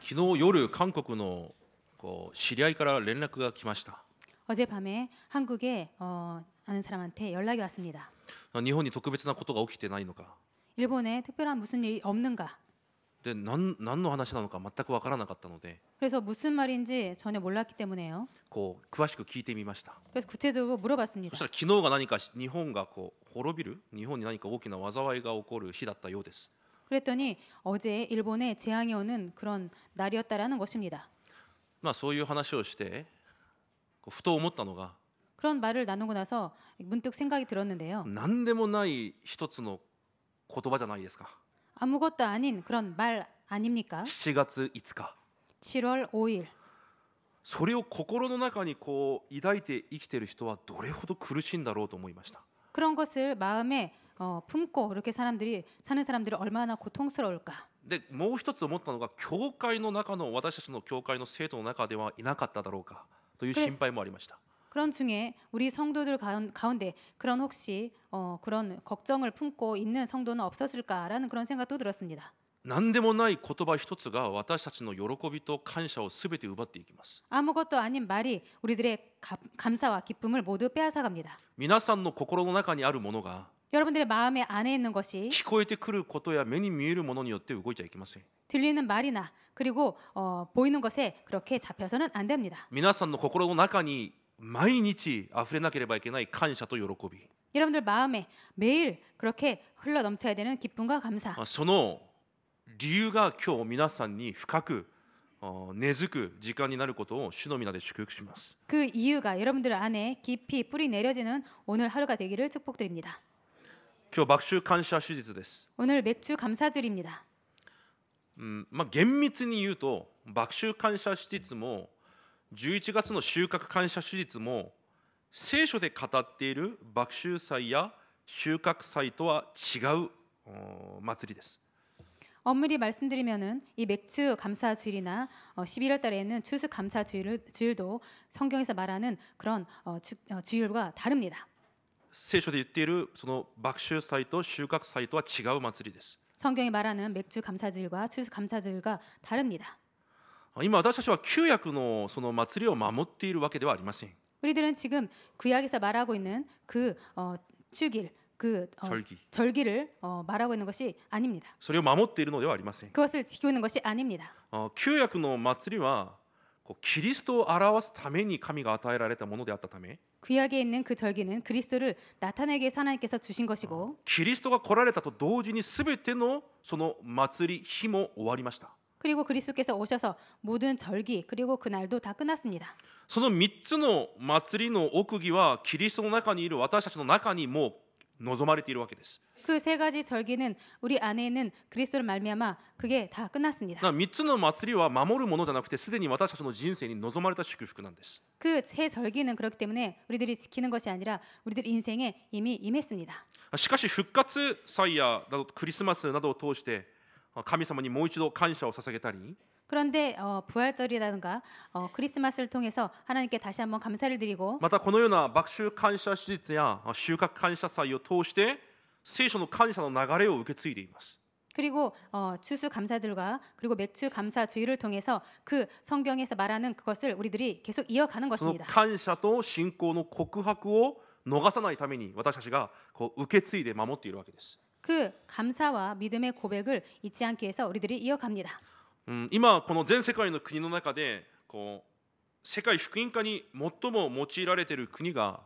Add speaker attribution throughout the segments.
Speaker 1: 昨日夜韓国の知り合いから連絡が来ました。
Speaker 2: 어젯밤에 한국에 아는 사람한테 연락이 왔습니다.
Speaker 1: 日本に特別なことが起きてないのか、
Speaker 2: 일본에 특별한 무슨 일이 없는가?
Speaker 1: で何の話なのか全く分からなかったので、
Speaker 2: 그래서 무슨 말인지 전혀 몰랐기 때문에요.
Speaker 1: 詳しく聞いてみました。
Speaker 2: 그래서 구체적으로
Speaker 1: そ
Speaker 2: 물어봤습니다.
Speaker 1: したら昨日が何か日本が滅びる、日本に何か大きな災いが起こる日だったようです。
Speaker 2: 그랬더니 어제 일본에 재앙이 오는 그런 날이었다라는 것입니다.
Speaker 1: そういう話をしてふと思ったのが、
Speaker 2: 그런 말을 나누고 나서 문득 생각이 들었는데요.
Speaker 1: 何でもない一つの言葉じゃないですか。
Speaker 2: 아무것도 아닌 그런 말 아닙니까?
Speaker 1: 7月5日
Speaker 2: 7월 5일.
Speaker 1: それを心の中に抱いて生きている人はどれほど苦しいんだろうと思いました。
Speaker 2: 그런 것을 마음에 품고 이렇게 사는 사람들이 얼마나 고통스러울까?
Speaker 1: でもう一つ思ったのが、教会の中の私たちの教会の生徒の中ではいなかっただろうかという心配もありました。
Speaker 2: 그런 중에 우리 성도들 가운데 그런 혹시 그런 걱정을 품고 있는 성도는 없었을까라는 그런 생각도 들었습니다.
Speaker 1: 何でもない言葉一つが私たちの喜びと感謝をすべて奪っていきます。
Speaker 2: 아무것도 아닌 말이 우리들의 감사와 기쁨을 모두 빼앗아 갑니다.
Speaker 1: 皆さんの心の中にあるものが
Speaker 2: 여러분들의 마음의 안에 있는 것이
Speaker 1: 聞こえてくることや目に見えるものによって動いちゃいけません。
Speaker 2: 들리는 말이나 그리고 보이는 것에 그렇게 잡혀서는 안 됩니다.
Speaker 1: 皆さんの心の中に毎日溢れなければいけない感謝と喜び、
Speaker 2: 여러분들 마음에 매일 그렇게 흘러 넘쳐야 되는 기쁨과 감사.
Speaker 1: その理由が今日皆さんに深く根付く時間になることを主の皆で祝福します。
Speaker 2: 그 이유가 여러분들 안에 깊이 뿌리 내려지는 오늘 하루가 되기를 축복드립니다.
Speaker 1: 今日、麦秋感謝手術です。
Speaker 2: 오늘 맥주 감사주일입니다.
Speaker 1: 厳密に言うと、麦秋感謝手術も11月の収穫感謝手術も聖書で語っている麦秋祭や収穫祭とは違う祭りです。
Speaker 2: 엄밀히 말씀드리면은 이 맥주 감사주일이나 11월 달에는 추수 감사주일도 성경에서 말하는 그런 주일과 다릅니다.
Speaker 1: 聖書で言っているその麦秋祭と収穫祭とは違う祭りです。
Speaker 2: 성경이 말하는 맥주 감사주일과 추수 감사주일과 다릅니다.
Speaker 1: 今私たちは旧約のその祭りを守っているわけではありません。
Speaker 2: 우리들은 지금 구약에서 말하고 있는 그 축일, 그 절기를 말하고 있는 것이 아닙니다.
Speaker 1: それを守っているのではありません。
Speaker 2: 그것을 지키고 있는 것이 아닙니다.
Speaker 1: 旧約の祭りはキリストを表すために神が与えられたものであったため、
Speaker 2: 구약에 있는 그 절기는 그리스도를 나타내기 위해서 하나님께서 주신 것이고,
Speaker 1: キリストが来られたと同時に全てのその祭り日も終わりました。
Speaker 2: 그리고 그리스도께서 오셔서 모든 절기 그리고 그날도 다 끝났습니다.
Speaker 1: その3つの祭りの奥義はキリストの中にいる私たちの中にも望まれているわけです。
Speaker 2: 그 세 가지 절기는 우리 안에 있는 그리스도를 말미암아 그게 다 끝났습니다.
Speaker 1: 3つの祭りは守るものじゃなくて、すでに私たちの人生に望まれた祝福なんです。
Speaker 2: 그 세 절기는 그렇기 때문에 우리들이 지키는 것이 아니라 우리들 인생에 이미 임했습니다.
Speaker 1: しかし復活祭やクリスマスなどを通して神様にもう一度感謝を捧げたり、
Speaker 2: 그런데 부활절이라든가 크리스마스를 통해서 하나님께 다시 한번 감사를 드리고,
Speaker 1: またこのような麦秋感謝手術や収穫感謝祭を通して聖書の感謝の流れを受け継いでいます。
Speaker 2: 그리고 추수 감사들과 그리고 맥주 감사 주일을 통해서 그 성경에서 말하는 그것을 우리들이 계속 이어가는
Speaker 1: その
Speaker 2: 것입니다.
Speaker 1: 感謝と信仰の告白を逃さないために私たちが受け継いで守っているわけです。
Speaker 2: 그 감사와 믿음의 고백을 잊지 않기 위해서 우리들이 이어갑니다.
Speaker 1: 今この全世界の国の中で世界福音化に最も用いられている国が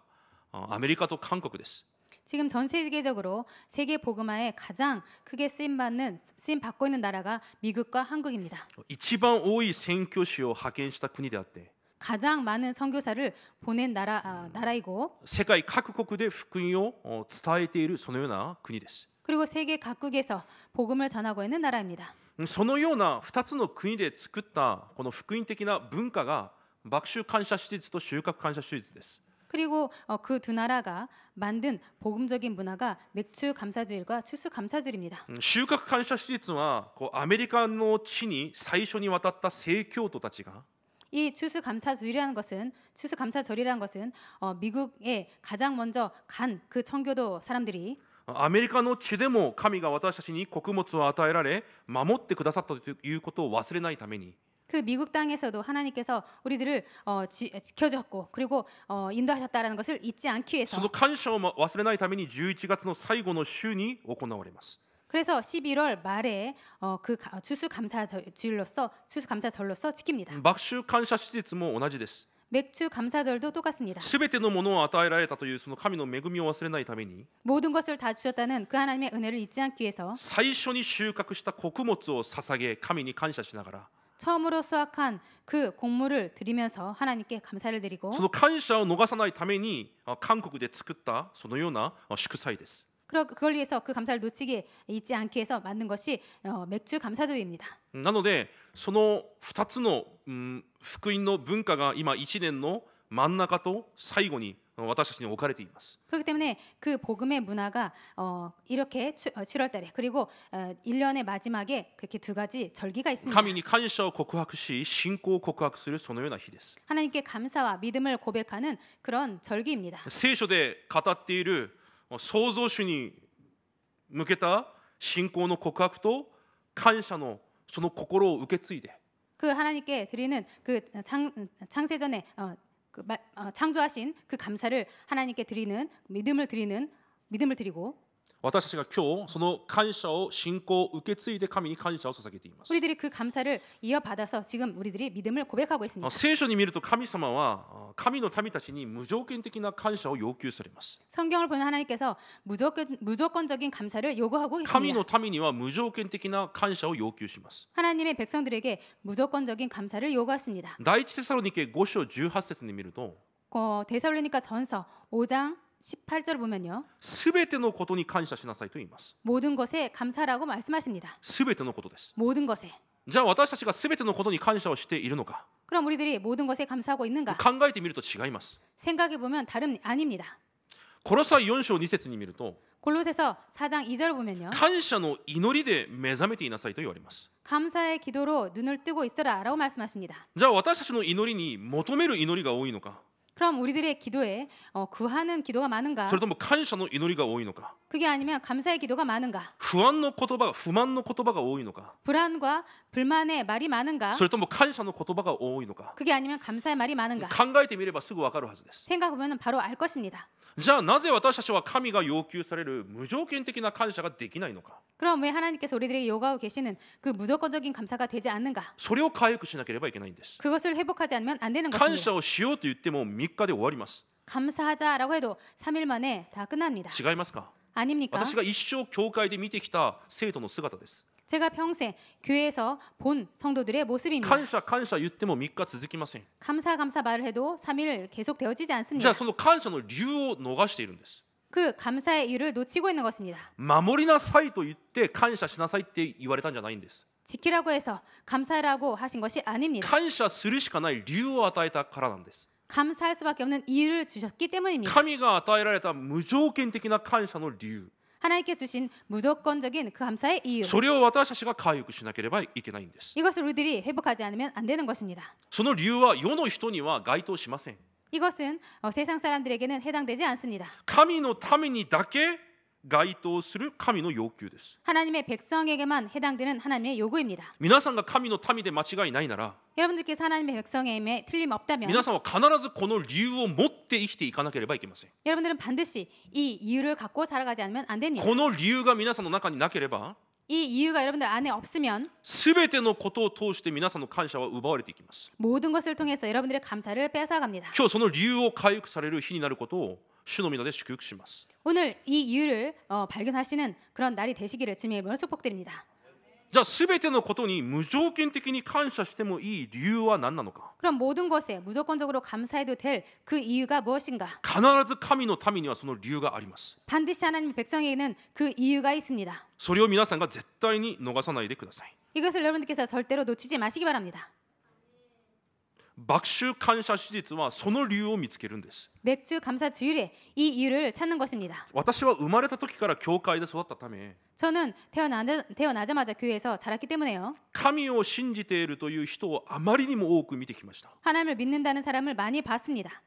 Speaker 1: アメリカと韓国です。
Speaker 2: 지금 전 세계적으로 세계 복음화에 가장 크게 쓰임 받고 있는 나라가 미국과 한국입니다.
Speaker 1: 一番多い宣教師を派遣した国であって、
Speaker 2: 가장 많은 선교사를 보낸 나라이고,
Speaker 1: 世界各国で福音を伝えているそのような国です。
Speaker 2: 그리고 세계 각국에서 복음을 전하고 있는 나라입니다.
Speaker 1: そのような2つの国で作ったこの福音的な文化が麦秋感謝手術と収穫感謝手術です。
Speaker 2: 그리고 그 두 나라가 만든 복음적인 문화가 맥주 감사주일과 추수 감사주일입니다.
Speaker 1: 収穫感謝手術はアメリカの地に最初に渡った正教徒たちが
Speaker 2: 이 추수 감사절이라는 것은 미국에 가장 먼저 간 그 청교도 사람들이
Speaker 1: アメリカの地でも神が私たちに穀物を与えられ守ってくださったということを忘れないために
Speaker 2: 그 미국 땅에서도 하나님께서 우리들을 지켜줬고 그리고 인도하셨다라는 것을 잊지 않기
Speaker 1: その
Speaker 2: 위해서
Speaker 1: 感謝を忘れないために11月の最後の週に行われます。
Speaker 2: 그래서 11월 말에 추수감사절로서 지킵니다.
Speaker 1: 麦秋感謝施設も同じです。
Speaker 2: 맥주 감사절도 똑같습니다.
Speaker 1: すべてのものを与えられたというその神の恵みを忘れないために
Speaker 2: 모든 것을 다 주셨다는 그 하나님의 은혜를 잊지 않기 위해서
Speaker 1: 最初に収穫した穀物を捧げ神に感謝しながら
Speaker 2: 처음으로 수확한 그 곡물을 드리면서 하나님께 감사를 드리고
Speaker 1: その感謝を逃さないために韓国で作ったそのような祝祭です。
Speaker 2: 그걸 위해서 그 감사를 놓치게 잊지 않기 위해서 만든 것이 맥주 감사절입니다.
Speaker 1: なのでその2つの福音の文化が今1年の真ん中と最後に私たちに置かれています。
Speaker 2: 그렇기 때문에 그 복음의 문화가 이렇게 7월달에 그리고 1년의 마지막에 그렇게 두 가지 절기가 있습니다.
Speaker 1: 神に感謝を告白し信仰を告白するそのような日です。
Speaker 2: 하나님께 감사와 믿음을 고백하는 그런 절기입니다.
Speaker 1: 聖書で語っている創造主に向けた信仰の告白と感謝のその心を受け継いで
Speaker 2: 그 하나님께 드리는 그 창세전에 창조하신 그 감사를 하나님께 드리는 믿음을 드리고
Speaker 1: 私たちが今日その感謝を信仰を受け継いで神に感謝を捧げています。
Speaker 2: 우리들이 그 감사를 이어받아서 지금 우리들이 믿음을 고백하고 있습니다.
Speaker 1: 聖書に見ると神様は神の民たちに無条件的な感謝を要求されます。
Speaker 2: 성경을 보는 하나님께서 무조건적인 감사를 요구하고
Speaker 1: 神
Speaker 2: 있습니다.
Speaker 1: の民には無条件的な感謝を要求します。
Speaker 2: 하나님의 백성들에게 무조건적인 감사를 요구하십니다.
Speaker 1: 第一テサロニケ5章18節に見ると
Speaker 2: 데살로니가 전서 5장 18절 보면요.
Speaker 1: すべてのことに感謝しなさいと言います。
Speaker 2: 모든 것에 감사라고 말씀하십니다.
Speaker 1: すべてのことです。
Speaker 2: 모든 것에.
Speaker 1: じゃあ私たちがすべてのことに感謝をしているのか
Speaker 2: 그럼 우리들이 모든 것에 감사하고 있는가?
Speaker 1: 考えてみると違います。
Speaker 2: 생각해 보면 아닙니다.
Speaker 1: コロサイ4章2節に見ると
Speaker 2: 골로새서 4장 2절 보면요.
Speaker 1: 感謝の祈りで目覚めていなさいと言われます。
Speaker 2: 감사의 기도로 눈을 뜨고 있어라라고 말씀하십니다.
Speaker 1: じゃあ私たちの祈りに求める祈りが多いのか
Speaker 2: 그럼 우리들의 기도에 구하는 기도가 많은가?
Speaker 1: それとも感謝の祈りが多いのか
Speaker 2: 그게 아니면 감사의 기도가 많은가?
Speaker 1: 不安の言葉不満の言葉が多いのか
Speaker 2: 불안과 불만의 말이 많은가?
Speaker 1: それとも感謝の言葉が多いのか
Speaker 2: 그게 아니면 감사의 말이 많은가?
Speaker 1: 考えてみればすぐ分かるはずです。
Speaker 2: 생각해보면 바로 알 것입니다.
Speaker 1: じゃあなぜ私たちは神が要求される無条件的な感謝ができないのか
Speaker 2: 그럼 왜 하나님께서 우리들에게 요구하고 계시는 그 무조건적인 감사가 되지 않는가?
Speaker 1: それを回復しなければいけないんです。
Speaker 2: 그것을 회복하지 않으면 안 되는
Speaker 1: 感
Speaker 2: 것입니다.
Speaker 1: 謝をしようと言っても3日で終わります。
Speaker 2: 감사하자라고 해도 3일 만에 다 끝납니다.
Speaker 1: 違いますか
Speaker 2: 아닙니까?
Speaker 1: 私が一生教会で見てきた生徒の姿です。
Speaker 2: 제가 평생 교회에서 본 성도들의 모습입니다.
Speaker 1: 感謝感謝言っても3日続きません。
Speaker 2: 감사 말을 해도 3일 계속 되어지지
Speaker 1: じゃ
Speaker 2: 않습니다.
Speaker 1: あその感謝の理由を逃しているんです。
Speaker 2: 그 감사의 이유를 놓치고 있는 것입니다.
Speaker 1: 守りなさいと言って感謝しなさいって言われたんじゃないんです。
Speaker 2: 지키라고 해서 감사라고 하신 것이 아닙니다.
Speaker 1: 感謝するしかない理由を与えたからなんです。
Speaker 2: 감사할 수밖에 없는 이유를 주셨기 때문입니다.
Speaker 1: 神が与えられた無条件的な感謝の理由
Speaker 2: 하나님께 주신 무조건적인 그 감사의 이유.
Speaker 1: それを私たちが回復しなければいけないんです。
Speaker 2: 이것을 우리들이 회복하지 않으면 안 되는 것입니다.
Speaker 1: その理由は世の人には該当しません。
Speaker 2: 이것은 세상 사람들에게는 해당되지 않습니다.
Speaker 1: 神のためにだけ該当する神の要求です。
Speaker 2: 하나님의 백성에게만 해당되는 하나님의 요구입니다.
Speaker 1: 皆さんが神の民で間違いないなら
Speaker 2: 여러분들께서 하나님의 백성임에 틀림없다면
Speaker 1: 皆さんは必ずこの理由を持って生きていかなければいけません。
Speaker 2: 여러분들은 반드시 이 이유를 갖고 살아가지 않으면 안 됩니다.
Speaker 1: この理由が皆さんの中になければ
Speaker 2: 이 이유가 여러분들 안에 없으면
Speaker 1: 全てのことを通して皆さんの感謝は奪われていきます。
Speaker 2: 모든 것을 통해서 여러분들의 감사를 뺏어갑니다.
Speaker 1: 今日その理由を回復される日になることを主の皆で祝福します。
Speaker 2: 오늘 이 이유를 발견하시는 그런 날이 되시기를 주님의 이름으로 축복드립니다.
Speaker 1: じゃあ全てのことに無条件的に感謝してもいい理由は何なのか。
Speaker 2: 그럼 모든 것에 무조건적으로 감사해도 될 그 이유가 무엇인가?
Speaker 1: 必ず神の民にはその理由があります。
Speaker 2: 반드시 하나님 백성에게는 그 이유가 있습니다.
Speaker 1: それを皆さんが絶対に逃さないでください。
Speaker 2: 이것을 여러분들께서 절대로 놓치지 마시기 바랍니다.
Speaker 1: 麦秋感謝手術はその理由を見つけるんです。
Speaker 2: 맥주 감사 주일에 이 이유를 찾는 것입니다.
Speaker 1: 私は生まれた時から教会で育ったため
Speaker 2: 저는 태어나자마자 교회에서 자랐기 때문에요.
Speaker 1: 神を信じているという人をあまりにも多く見てきました。
Speaker 2: 하나님을 믿는다는 사람을 많이 봤습니다.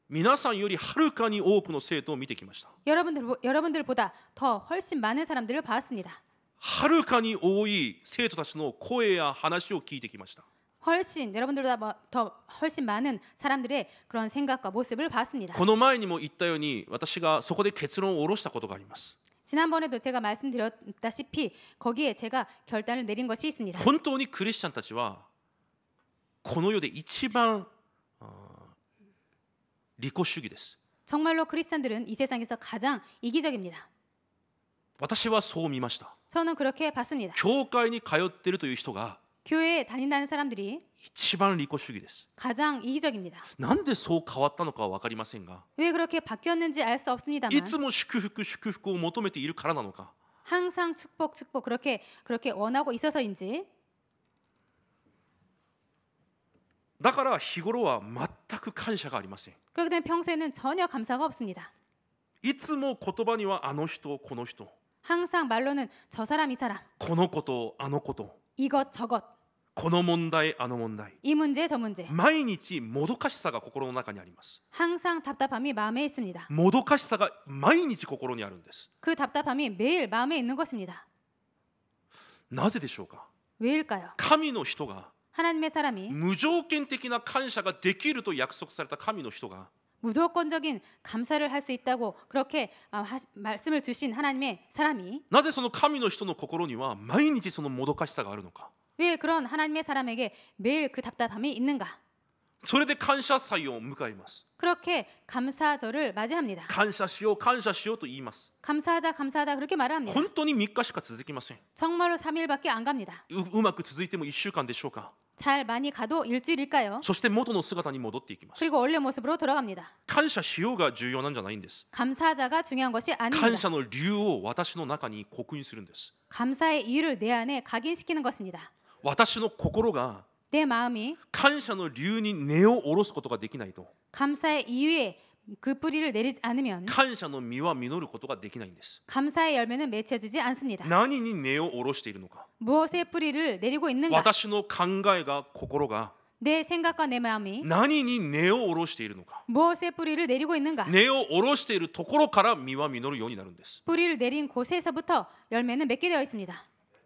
Speaker 1: 皆さんよりはるかに多くの生徒を見てきました。
Speaker 2: 여러분들보다 더 훨씬 많은 사람들을 봤습니다.
Speaker 1: はるかに多い生徒たちの声や話を聞いてきました。
Speaker 2: 훨씬 여러분들보다 더 훨씬 많은 사람들의 그런 생각과 모습을 봤습니다.
Speaker 1: この前にも言ったように、私がそこで結論を下ろしたことがあります。
Speaker 2: 지난번에도 제가 말씀드렸다시피 거기에 제가 결단을 내린 것이 있습니다.
Speaker 1: 本当にクリスチャンたちはこの世で一番利己主義です。
Speaker 2: 정말로 크리스찬들은 이 세상에서 가장 이기적입니다.
Speaker 1: 私はそう見ました。
Speaker 2: 저는 그렇게 봤습니다.
Speaker 1: 教会に通っているという人が
Speaker 2: 교회에 다닌다는 사람들이
Speaker 1: 一番利己主義です。
Speaker 2: 가장 이기적입니다.
Speaker 1: なんでそう変わったのかは分かりませんが、
Speaker 2: 왜 그렇게 바뀌었는지 알 수 없습니다만
Speaker 1: いつも祝福祝福を求めているからなのか、
Speaker 2: 항상 축복 그렇게 원하고 있어서인지
Speaker 1: だから日頃は全く感謝がありません。
Speaker 2: 그렇기 때문에 평소에는 전혀 감사가 없습니다.
Speaker 1: いつも言葉にはあの人この人、
Speaker 2: 항상 말로는 저 사람 이 사람
Speaker 1: このことあのこと、
Speaker 2: 이것 저것
Speaker 1: この問題あの問題、
Speaker 2: 이 문제 저 문제
Speaker 1: 毎日もどかしさが心の中にあります。
Speaker 2: 항상 답답함이 마음에 있습니다.
Speaker 1: もどかしさが毎日心にあるんです。
Speaker 2: 그 답답함이 매일 마음에 있는 것입니다.
Speaker 1: なぜでしょうか。
Speaker 2: 왜일까요?
Speaker 1: 神の人が
Speaker 2: 하나님의 사람이
Speaker 1: 無条件的な感謝ができると約束された神の人が
Speaker 2: 무조건적인 감사를 할 수 있다고 그렇게 말씀을 주신 하나님의 사람이
Speaker 1: なぜその神の人の心には毎日そのもどかしさがあるのか。
Speaker 2: 왜 그런 하나님의 사람에게 매일 그 답답함이 있는가?
Speaker 1: それで感謝祭を迎えます。
Speaker 2: 그렇게 감사절을 맞이합니다.
Speaker 1: 感謝しよう感謝しようと言います。
Speaker 2: 감사하자 그렇게 말을 합니다.
Speaker 1: 本当に3日しか続きません。
Speaker 2: 정말로 3일밖에 안 갑니다.
Speaker 1: うまく続いても1週間でしょうか。
Speaker 2: 잘 많이 가도 일주일일까요?
Speaker 1: そして元の姿に戻っていきます。
Speaker 2: 그리고 원래 모습으로 돌아갑니다.
Speaker 1: 感謝しようが重要なんじゃないんです。
Speaker 2: 감사자가 중요한 것이
Speaker 1: 感
Speaker 2: 아닙니다.
Speaker 1: 謝の理由を私の中に刻印するんです。
Speaker 2: 감사의 이유를 내 안에 각인시키는 것입니다.
Speaker 1: 私の心が
Speaker 2: 내 마음이
Speaker 1: 感謝の理由に根を下ろすことができないと、
Speaker 2: 감사의 이유에 그 뿌리를 내리지 않으면
Speaker 1: 感謝の実は実ることができないんです。
Speaker 2: 감사의 열매는 맺혀지지 않습니다.
Speaker 1: 何に根を下ろしているのか。
Speaker 2: 무엇에 뿌리를 내리고 있는가?
Speaker 1: 私の考えが心が
Speaker 2: 내 생각과 내 마음이
Speaker 1: 何に根を下ろしているのか。
Speaker 2: 무엇에 뿌리를 내리고 있는가?
Speaker 1: 根を下ろしているところから実は実るようになるんです。
Speaker 2: 뿌리를 내린 곳에서부터 열매는 맺게 되어 있습니다.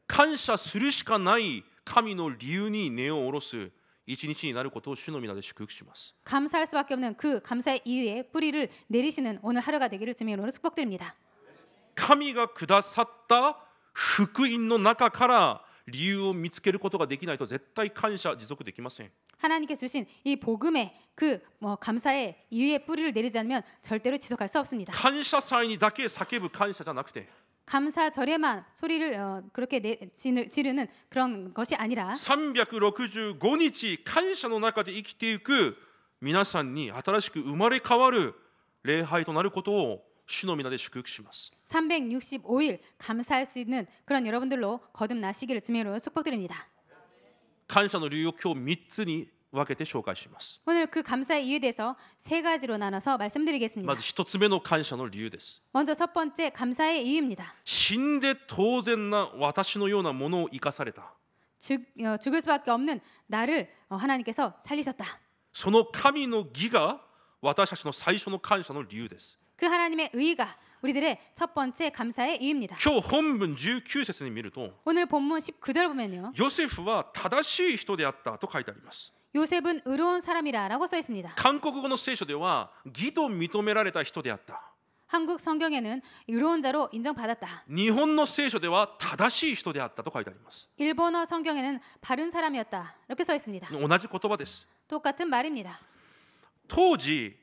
Speaker 1: 感謝するしかない神の理由に根を下ろす一日になることを主の皆で祝福します。
Speaker 2: 감사할 수밖에 없는 그 감사의 이유에 뿌리를 내리시는 오늘 하루가 되기를 주님의 이름으로 축복드립니다.
Speaker 1: 神がくださった福音の中から理由を見つけることができないと絶対感謝持続できません。
Speaker 2: 하나님께서 주신 이 복음의 그 감사의 이유에 뿌리를 내리지 않으면 절대로 지속할 수 없습니다.
Speaker 1: 感謝祭にだけ叫ぶ感謝じゃなくて、
Speaker 2: 감사절에만 소리를 그렇게 지르는 그런 것이 아니라
Speaker 1: 365日感謝の中で生きていく皆さんに新しく生まれ変わる礼拝となることを主の皆で祝福します。
Speaker 2: 365일 감사할 수 있는 그런 여러분들로 거듭나시기를 주님의 이름으로 축복드립니다.
Speaker 1: 感謝の理由を今日3つに分けて紹介します。
Speaker 2: 오늘 그 감사의 이유에 대해서 세 가지로 나눠서 말씀드리겠습니다.
Speaker 1: まず1つ目の感謝の理由です。
Speaker 2: 먼저 첫 번째 감사의 이유입니다.
Speaker 1: 死んで当然な私のようなものを生かされた。
Speaker 2: 죽을 수밖에 없는 나를 하나님께서 살리셨다.
Speaker 1: その神の義が私たちの最初の感謝の理由です。
Speaker 2: 그 하나님의 의가 우리들의 첫 번째 감사의 이유입니다.
Speaker 1: 今日本文19節に見ると、
Speaker 2: 오늘 본문 19절 보면요.
Speaker 1: ヨセフは正しい人であったと書いてあります。
Speaker 2: 요셉은 의로운 사람이라라고 써 있습니다.
Speaker 1: 韓国語の聖書では義と認められた人であった。
Speaker 2: 한국 성경에는 의로운 자로 인정받았다.
Speaker 1: 日本の聖書では正しい人であったと書いてあります。
Speaker 2: 일본어 성경에는 바른 사람이었다. 이렇게 써 있습니다.
Speaker 1: 同じ言葉です。
Speaker 2: 똑같은 말입니다.
Speaker 1: 当時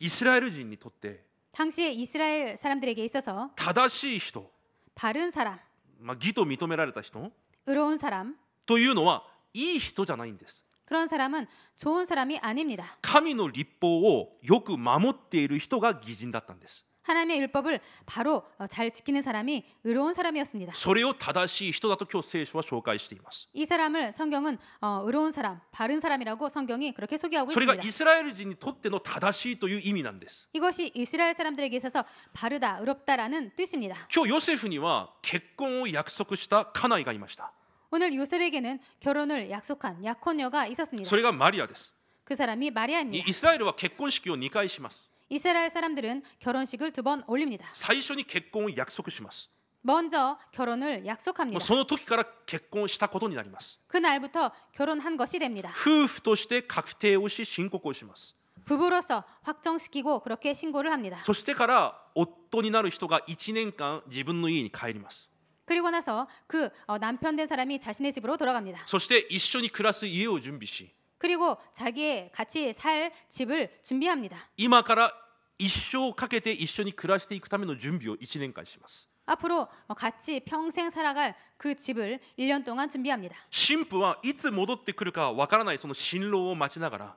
Speaker 1: イスラエル人にとって
Speaker 2: 당시에 이스라엘 사람들에게 있어서
Speaker 1: 正しい人、
Speaker 2: 바른 사람,
Speaker 1: 義と認められた人
Speaker 2: 의로운 사람,
Speaker 1: というのはいい人じゃないんです。
Speaker 2: 그런 사람은 좋은 사람이 아닙니다.
Speaker 1: 神の律法をよく守っている人が義人だったんです。
Speaker 2: 하나님의 율법을 바로 잘 지키는 사람이 의로운 사람이었습니다.
Speaker 1: それを正しい人だと今日聖書は紹介しています。
Speaker 2: 이 사람을 성경은 의로운 사람, 바른 사람이라고 성경이 그렇게 소개하고
Speaker 1: それが
Speaker 2: 있습니다.
Speaker 1: イスラエル人にとっての正しいという意味なんです。
Speaker 2: 이것이 이스라엘 사람들에게 있어서 바르다, 의롭다라는 뜻입니다.
Speaker 1: 今日ヨセフには結婚を約束した家内がいました。
Speaker 2: 오늘 요셉에게는 결혼을 약속한 약혼녀가 있었습니다.
Speaker 1: それがマリアです。
Speaker 2: 그 사람이 마리아입니다.
Speaker 1: イスラエルは結婚式を2回します。
Speaker 2: 이스라엘 사람들은 결혼식을 2번 올립니다.
Speaker 1: 最初に結婚を約束します。
Speaker 2: 먼저 결혼을 약속합니다.
Speaker 1: その時から結婚したことになります。
Speaker 2: 그날부터 결혼한 것이 됩니다.
Speaker 1: 夫婦として確定をし申告をします。
Speaker 2: 부부로서 확정시키고 그렇게 신고를 합니다.
Speaker 1: そしてから夫になる人が1年間自分の家に帰ります。
Speaker 2: 그리고 나서 그 남편 된 사람이 자신의 집으로 돌아갑니다.
Speaker 1: そして一緒に暮らす家を準備し、
Speaker 2: 그리고 자기의 같이 살 집을 준비합니다.
Speaker 1: 今から一生かけて一緒に暮らしていくための準備を1年間します。
Speaker 2: 앞으로 같이 평생 살아갈 그 집을 1년 동안 준비합니다.
Speaker 1: 新婦はいつ戻ってくるかわからないその新郎を待ちながら、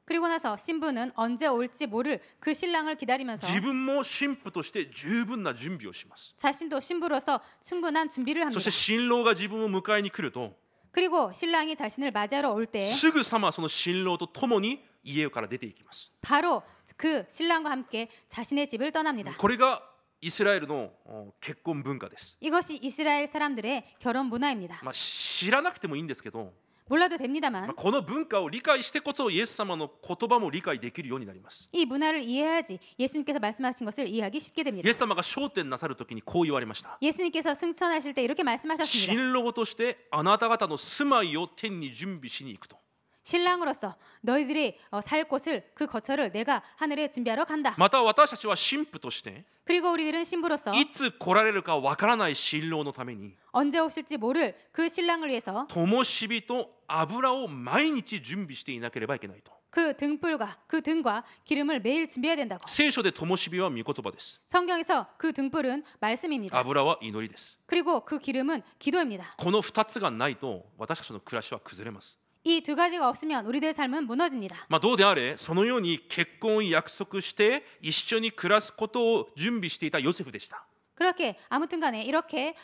Speaker 2: 그리고 나서 신부는 언제 올지 모를 그 신랑을 기다리면서
Speaker 1: 自分も新婦として十分な準備をします。
Speaker 2: 자신도 신부로서 충분한 준비를
Speaker 1: そ
Speaker 2: 합니다.
Speaker 1: して新郎が自分を迎えに来ると、
Speaker 2: 그리고 신랑이 자신을 맞이하러 올 때
Speaker 1: すぐさまその新郎と共に家から出ていきます。
Speaker 2: 바로 그 신랑과 함께 자신의 집을 떠납니다.
Speaker 1: これがイスラエルの結婚文化です。
Speaker 2: 이것이 이스라엘 사람들의 결혼 문화입니다.
Speaker 1: 知らなくてもいいんですけど、
Speaker 2: 몰라도 됩니다만
Speaker 1: この文化を理解してこそイエス様の言葉も理解できるようになります。
Speaker 2: 이 문화를 이해해야지 예수님께서 말씀하신 것을 이해하기 쉽게
Speaker 1: イ
Speaker 2: 됩니다.
Speaker 1: エス様が昇天なさるときにこう言われました。
Speaker 2: 예수님께서 승천하실 때 이렇게 말씀하셨습니다.
Speaker 1: 新郎としてあなた方の住まいを天に準備しに行くと。
Speaker 2: 신랑으로서 너희들이 살 곳을 그 거처를 내가 하늘에 준비하러 간다.
Speaker 1: また私たちは新婦として
Speaker 2: 그리고 우리들은 신부로서
Speaker 1: いつ来られるかわからない新郎のために
Speaker 2: 언제 오실지 모를 그 신랑을 위해서
Speaker 1: 灯火と油を毎日準備していなければいけないと。
Speaker 2: 그 등과 기름을 매일 준비해야 된다고.
Speaker 1: 聖書で灯火は御言葉です。
Speaker 2: 성경에서 그 등불은 말씀입니다.
Speaker 1: 油は祈りです。
Speaker 2: 그리고 그 기름은 기도입니다.
Speaker 1: この2つがないと私たちの暮らしは崩れます。
Speaker 2: 이 두 가지가 없으면 우리들의 삶은 무너집니다.
Speaker 1: どうであれそのように結婚を約束して一緒に暮らすことを準備していたヨセフでした。
Speaker 2: 그렇게 아무튼 간에 이렇게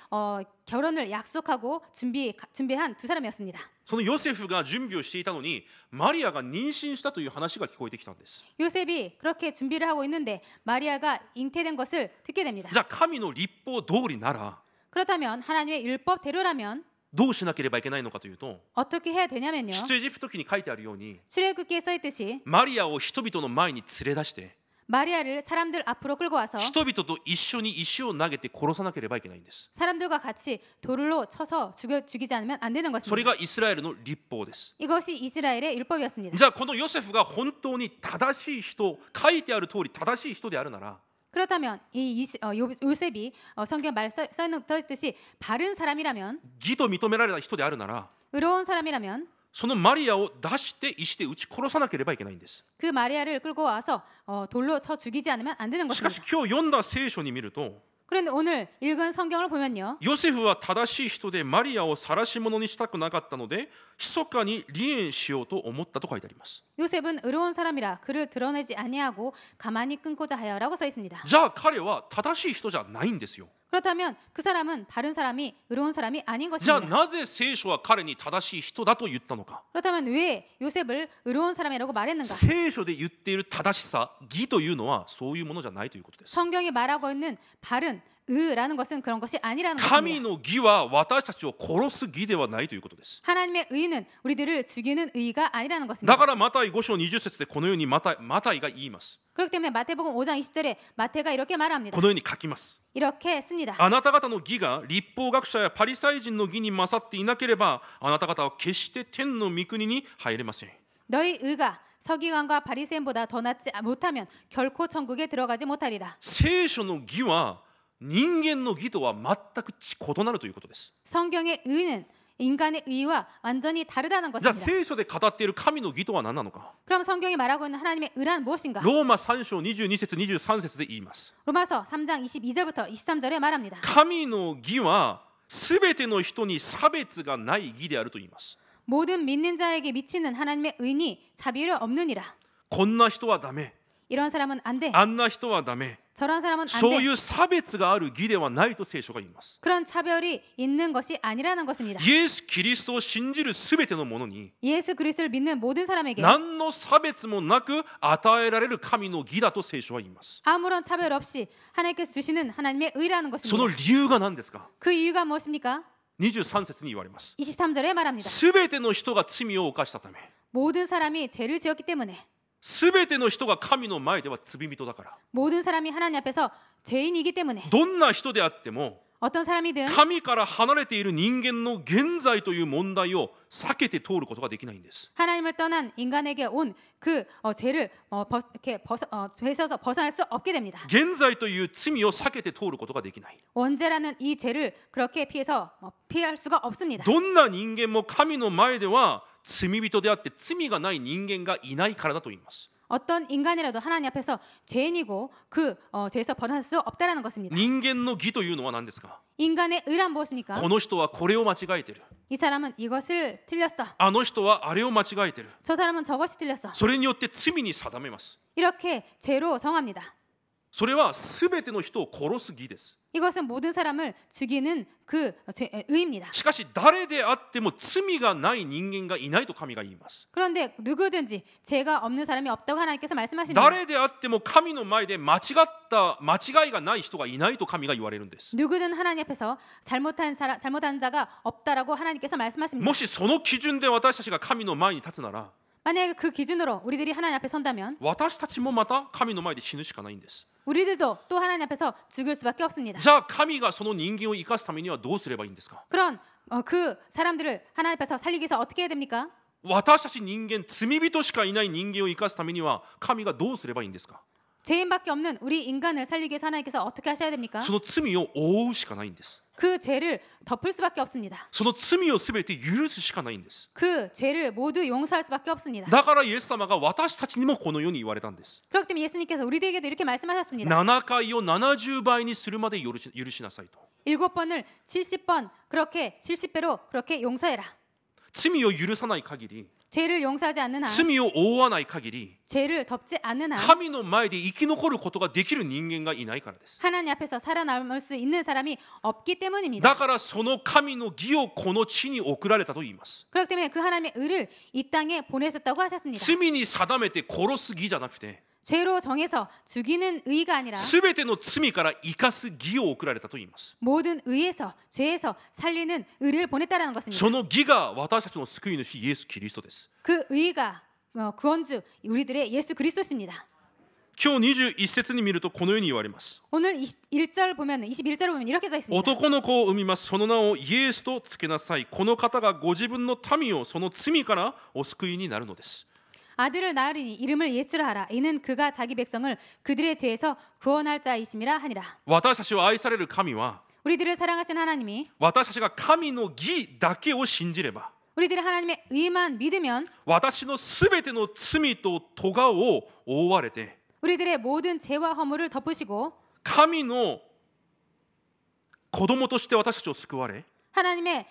Speaker 2: 결혼을 약속하고 준비한 두 사람이었습니다.
Speaker 1: そのヨセフが準備をしていたのにマリアが妊娠したという話が聞こえてきたんです。
Speaker 2: 요셉이 그렇게 준비를 하고 있는데 마리아가 잉태된 것을 듣게 됩니다.
Speaker 1: じゃあ神の律法通りなら
Speaker 2: 그렇다면 하나님의 율법대로라면
Speaker 1: どうしなければいけないのかというと、
Speaker 2: 어떻게 해야 되냐면요.
Speaker 1: 出エジプト記に書いてあるように
Speaker 2: 출애굽기에 써 있듯이
Speaker 1: マリアを人々の前に連れ出して
Speaker 2: 마리아를 사람들 앞으로 끌고 와서
Speaker 1: 人々と一緒に石を投げて殺さなければいけないんです。
Speaker 2: 사람들과 같이 돌로 쳐서 죽이지 않으면 안 되는
Speaker 1: それ
Speaker 2: 것입니다.
Speaker 1: がイスラエルの律法です。
Speaker 2: 이것이 이스라엘의 율법이었습니다.
Speaker 1: じゃあこのヨセフが本当に正しい人、書いてある通り正しい人であるなら
Speaker 2: 그렇다면 요셉이 성경 말 써 있듯이 바른 사람이라면
Speaker 1: 義と認められた人であるなら
Speaker 2: 의로운 사람이라면
Speaker 1: そのマリアを出して石で撃ち殺さなければいけないんです。
Speaker 2: 그 마리아를 끌고 와서 돌로 쳐 죽이지 않으면 안 되는
Speaker 1: しかし
Speaker 2: 것입니다.
Speaker 1: 今日読んだ聖書に見ると
Speaker 2: 그런데 오늘 읽은 성경을 보면요.
Speaker 1: ヨセフは正しい人でマリアを晒し者にしたくなかったので密かに離縁しようと思ったと書いてあります。
Speaker 2: 요셉은 의로운 사람이라 그를 드러내지 아니하고 가만히 끊고자 하여라고 써 있습니다.
Speaker 1: じゃあ彼は正しい人じゃないんですよ。
Speaker 2: 그렇다면 그 사람은 바른 사람이 의로운 사람이 아닌
Speaker 1: じゃあ
Speaker 2: 것입니다.
Speaker 1: なぜ聖書は彼に正しい人だと言ったのか。
Speaker 2: 그렇다면 왜 요셉을 의로운 사람이라고 말했는가?
Speaker 1: 聖書で言っている正しさ、義というのはそういうものじゃないということです。
Speaker 2: 성경이 말하고 있는 바른 의라는 것은 그런 것이 아니라는
Speaker 1: 神
Speaker 2: 것입니다.
Speaker 1: の義は私たちを殺す義ではないということです。
Speaker 2: 하나님의 의는 우리들을 죽이는 의가 아니라는
Speaker 1: だ
Speaker 2: 것입니다.
Speaker 1: からマタイ5章20節でこのようにマタイが言います。
Speaker 2: 그렇기 때문에 마태복음 5장 20절에 마태가 이렇게 말합니다.
Speaker 1: このように書きます。
Speaker 2: 이렇게 씁니다.
Speaker 1: あなた方の義が律法学者やパリサイ人の義に勝っていなければあなた方は決して天の御国に入れません。
Speaker 2: 너희 의가 서기관과 바리새인보다 더 낫지 못하면 결코 천국에 들어가지 못하리라.
Speaker 1: 聖書の義は人間の義とは全く異なるということです。
Speaker 2: 성경의 의는 인간의 의와 완전히 다르다는
Speaker 1: じゃあ
Speaker 2: 것입니다.
Speaker 1: 聖書で語っている神の義とは何なのか。
Speaker 2: 그럼 성경이 말하고 있는 하나님의 의란 무엇인가?
Speaker 1: ローマ3章22節23節で言います。
Speaker 2: 로마서 3장 22절부터 23절에 말합니다.
Speaker 1: 神の義はすべての人に差別がない義であると言います。
Speaker 2: 모든 믿는 자에게 미치는 하나님의 의니 자비를 없느니라.
Speaker 1: こんな人はダメ、
Speaker 2: 이런 사람은 안 돼.
Speaker 1: あんな人はダメ、
Speaker 2: 저런 사람은 안
Speaker 1: そうい
Speaker 2: 돼.
Speaker 1: う差別がある義ではないと聖書が言います。
Speaker 2: 그런 차별이 있는 것이 아니라는 것입니다.
Speaker 1: イエス・キリストを信じるすべての者に
Speaker 2: 예수 그리스도를 믿는 모든 사람에게
Speaker 1: 何の差別もなく与えられる神の義だと聖書は言います。
Speaker 2: 아무런 차별 없이 하나님께서 주시는 하나님의 의라는
Speaker 1: その
Speaker 2: 것입니다.
Speaker 1: 理由が何ですか。
Speaker 2: 그 이유가 무엇입니까?
Speaker 1: 23節に言われます。
Speaker 2: 23절에 말합니다.
Speaker 1: すべての人が罪を犯したため、
Speaker 2: 모든 사람이 죄를 지었기 때문에
Speaker 1: すべての人が神の前では罪人だから。
Speaker 2: 모든 사람이 하나님 앞에서 죄인이기 때문에
Speaker 1: どんな人であっても
Speaker 2: 어떤 사람이든
Speaker 1: 神から離れている人間の現在という問題を避けて通ることができないんです。
Speaker 2: 하나님을 떠난 인간에게 온 그 죄를 죄에서 벗어날 수 없게 됩니다.
Speaker 1: 現在という罪を避けて通ることができない。
Speaker 2: 원죄라는 이 죄를 그렇게 피해서 피할 수가 없습니다.
Speaker 1: どんな人間も神の前では罪人であって罪がない人間がいないからだと言います。
Speaker 2: 어떤 인간이라도 하나님 앞에서 죄인이고 그 죄에서 벗어날 수 없다라는 것입니다.
Speaker 1: 人間の義というのは何ですか？
Speaker 2: 인간의 의란 무엇입니까?
Speaker 1: この人はこれを間違えてる。
Speaker 2: 이 사람은 이것을 틀렸어.
Speaker 1: あの人はあれを間違えてる。
Speaker 2: 저 사람은 저것이 틀렸어.
Speaker 1: それによって罪に定めます。
Speaker 2: 이렇게 죄로 정합니다.
Speaker 1: それはすべての人を殺す義です。
Speaker 2: 이것은 모든 사람을 죽이는 그 의입니다.
Speaker 1: しかし誰であっても罪がない人間がいないと神が言います。
Speaker 2: 그런데 누구든지 죄가 없는 사람이 없다고 하나님께서 말씀하십니다.
Speaker 1: 誰であっても神の前で間違いがない人がいないと神が言われるんです。
Speaker 2: 누구든 하나님 앞에서 잘못한 자가 없다라고 하나님께서 말씀하십니다.
Speaker 1: もしその基準で私たちが神の前に立つなら
Speaker 2: 만약에 그 기준으로 우리들이 하나님 앞에 선다면
Speaker 1: 私たちもまた神の前で死ぬしかないんです。
Speaker 2: 우리들도 또 하나님 앞에서 죽을 수밖에 없습니다.
Speaker 1: じゃあ神がその人間を生かすためにはどうすればいいんですか？
Speaker 2: 그런 그 사람들을 하나님 앞에서 살리기 위해서 어떻게 해야 됩니까?
Speaker 1: 私たち人間罪人しかいない人間を生かすためには神がどうすればいいんですか？
Speaker 2: 죄인밖에 없는 우리 인간을 살리기 위해서 하나님께서 어떻게 하셔야 됩니까?
Speaker 1: その罪を覆うしかないんです。
Speaker 2: 그 죄를 덮을 수밖에 없습니다.
Speaker 1: その罪をすべて許すしかないんです。
Speaker 2: 그 죄를 모두 용서할 수밖에 없습니다.
Speaker 1: だからイエス様が私たちにもこのように言われたんです。
Speaker 2: 그렇기 때문에 예수님께서 우리들에게도 이렇게 말씀하셨습니다.
Speaker 1: 7回を70倍にするまで許しなさいと。
Speaker 2: 7번을 70번 그렇게 70배로 그렇게 용서해라.
Speaker 1: 罪を許さない限り
Speaker 2: 죄를 용서하지 않는 한,
Speaker 1: 罪を覆わない限り
Speaker 2: 죄를 덮지 않는 한
Speaker 1: 神の前で生き残ることができる人間がいないからです。
Speaker 2: 하나님 앞에서 살아남을 수 있는 사람이 없기 때문입니다.
Speaker 1: だからその神の義をこの地に送られたと言います。
Speaker 2: 그렇기 때문에 그 하나님의 의를 이 땅에 보내셨다고 하셨습니다.
Speaker 1: 罪に定めて殺す義じゃなくて
Speaker 2: 죄로 정해서 죽이는 의가 아니라
Speaker 1: すべての罪から生かす義を送られたと言います。
Speaker 2: 모든 의에서 죄에서 살리는 의를 보냈다라는 것입니다.
Speaker 1: その義が私たちの救い主イエス・キリストです。
Speaker 2: 그 의가 구원주 우리들의 예수 그리스도십니다.
Speaker 1: 今日21節に見るとこのように言われます。
Speaker 2: 오늘 21절 보면 이렇게 써 있습니다.
Speaker 1: 男の子を産みます。その名をイエスとつけなさい。この方がご自分の民をその罪からお救いになるのです。
Speaker 2: 아들을 낳으리니 이름을 예수라 하라. 이는 그가 자기 백성을 그들의 죄에서 구원할 자이심이라 하니라.
Speaker 1: 私たちを愛される神は
Speaker 2: 우리들을 사랑하신 하나님이
Speaker 1: 私たちが神の義だけを信じれば
Speaker 2: 우리들이 하나님의 의만 믿으면
Speaker 1: 私のすべての罪と咎を覆われて
Speaker 2: 우리들의 모든 죄와 허물을 덮으시고
Speaker 1: 神の子供として私たちを救われ
Speaker 2: 하나님의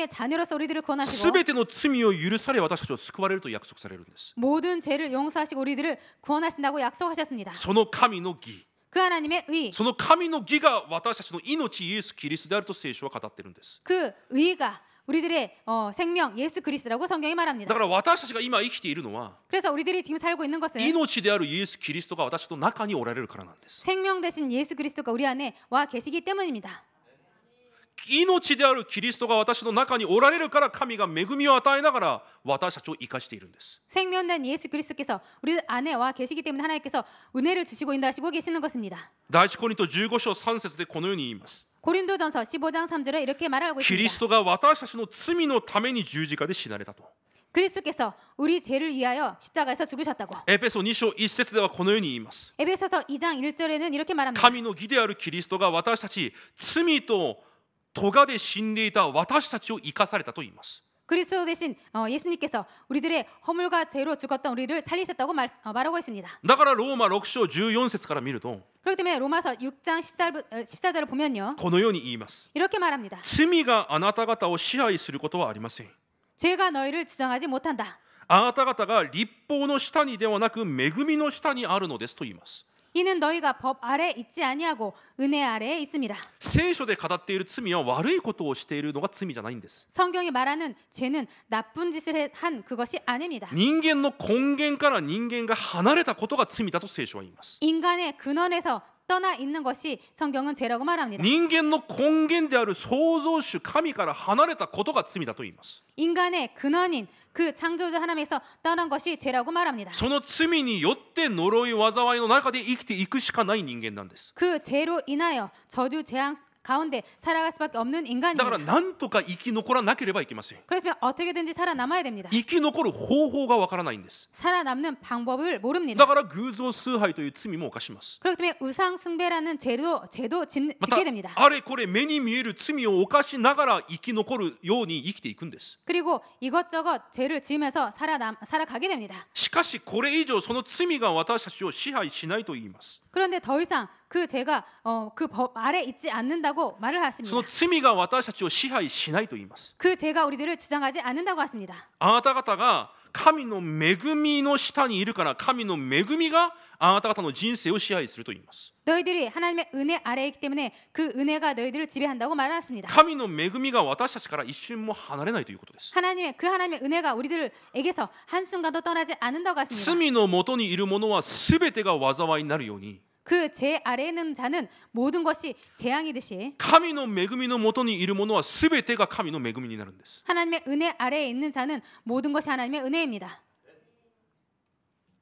Speaker 2: 자녀로서 우리들을 구원하시고
Speaker 1: すべての罪を許され私たちを救われると約束されるんです。
Speaker 2: 모든 죄를 용서하시고 우리들을 구원하신다고 약속하셨습니다.
Speaker 1: その神の義
Speaker 2: 그 하나님의 의,
Speaker 1: その神の義が私たちの命イエス・キリストであると聖書は語っているんです。
Speaker 2: 그 의가 우리들의 생명 예수 그리스도라고 성경이
Speaker 1: だ
Speaker 2: 말합니다.
Speaker 1: から私たちが今生きているのは
Speaker 2: 그래서 우리들이 지금 살고 있는 것은
Speaker 1: 命であるイエス・キリストが私の中におられるからなんです。
Speaker 2: 생명 대신 예수 그리스도가 우리 안에 와 계시기 때문입니다.
Speaker 1: 命であるキリストが私の中におられるから神が恵みを与えながら私たちを生かしているんです。
Speaker 2: 생명된 예수 그리스도께서 우리 안에 와 계시기 때문에 하나님께서 은혜를 주시고 인도하시고 계시는 것입니다.
Speaker 1: 第一コリント15章3節でこのように言います。
Speaker 2: 고린도전서 15장 3절에 이렇게 말하고
Speaker 1: キリ
Speaker 2: 있습니다.
Speaker 1: ストが私たちの罪のために十字架で死なれたと。
Speaker 2: 그리스도께서 우리 죄를 위하여 십자가에서 죽으셨다고.
Speaker 1: エペソ2章1節ではこのように言います。
Speaker 2: 에베소서 2장 1절에는 이렇게 말합니다.
Speaker 1: 神の義であるキリストが私たち罪と咎で死んでいた私たちを生かされたと言います。
Speaker 2: 그리스도 대신 예수님께서 우리들의 허물과 죄로 죽었던 우리를 살리셨다고 말하고 있습니다.
Speaker 1: だからローマ6章14節から見ると
Speaker 2: 그렇기 때문에 로마서 6장 14절을 보면요.
Speaker 1: このように言います。
Speaker 2: 이렇게 말합니다.
Speaker 1: 罪があなた方を支配することはありません。
Speaker 2: 죄가 너희를 주장하지 못한다.
Speaker 1: あなた方が律法の下にではなく恵みの下にあるのですと言います。
Speaker 2: 이는 너희가 법 아래 있지 아니하고 은혜 아래에 있음이라.
Speaker 1: 聖書で語っている罪は悪いことをしているのが罪じゃないんです。
Speaker 2: 성경이 말하는 죄는 나쁜 짓을 한 그것이 아닙니다.
Speaker 1: 人間の根源から人間が離れたことが罪だと聖書は言います。
Speaker 2: 인간의 근원에서 떠나 있는 것이 성경은 죄라고 말합니다.
Speaker 1: 人間の根源である創造主神から離れたことが罪だと言います。
Speaker 2: 인간의 근원인 그 창조주 하나님에서 떠난 것이 죄라고 말합니다.
Speaker 1: その罪によって呪い災いの中で生きていくしかない人間なんです。
Speaker 2: 그 죄로 인하여 저주 재앙 가운데 살아갈 수밖에 없는
Speaker 1: だから
Speaker 2: 인간입니다.
Speaker 1: 何とか生き残らなければいけません。
Speaker 2: 그렇다면 어떻게든지 살아남아야 됩니다.
Speaker 1: 生き残る方法がわからないんです。
Speaker 2: 살아남는 방법을
Speaker 1: だ
Speaker 2: 모릅니다.
Speaker 1: から偶像崇拝という罪も犯します。
Speaker 2: 그렇기 때문에 우상 숭배라는 죄도
Speaker 1: また
Speaker 2: 짓게 됩니다.
Speaker 1: あれこれ目に見える罪を犯しながら生き残るように生きていくんです。
Speaker 2: 그리고 이것저것 죄를 지으면서 살아가게 됩니다.
Speaker 1: しかしこれ以上その罪が私たちを支配しないと言います。
Speaker 2: 그런데 더 이상 그 죄가 그 법 아래 있지 않는다고 말을
Speaker 1: そ
Speaker 2: 하십니다.
Speaker 1: の罪が私たちを支配しないと言います。
Speaker 2: 그 죄가 우리들을 주장하지 않는다고 하십니다.
Speaker 1: あなた方が神の恵みの下にいるから神の恵みがあなた方の人生を支配すると言います。
Speaker 2: 너희들이 하나님의 은혜 아래에 있기 때문에 그 은혜가 너희들을 지배한다고 말하십니다.
Speaker 1: 神の恵みが私たちから一瞬も離れないということです。
Speaker 2: 하나님의 은혜가 우리들에게서 한순간도 떠나지 않는다고 하십니다.
Speaker 1: 罪のもとにいるものは全てが災いになるように
Speaker 2: 그 죄 아래에 있는 자는 모든 것이 재앙이듯이
Speaker 1: 神の恵みのもとにいるものは全てが神の恵みになるんです。
Speaker 2: 하나님의 은혜 아래에 있는 자는 모든 것이 하나님의 은혜입니다.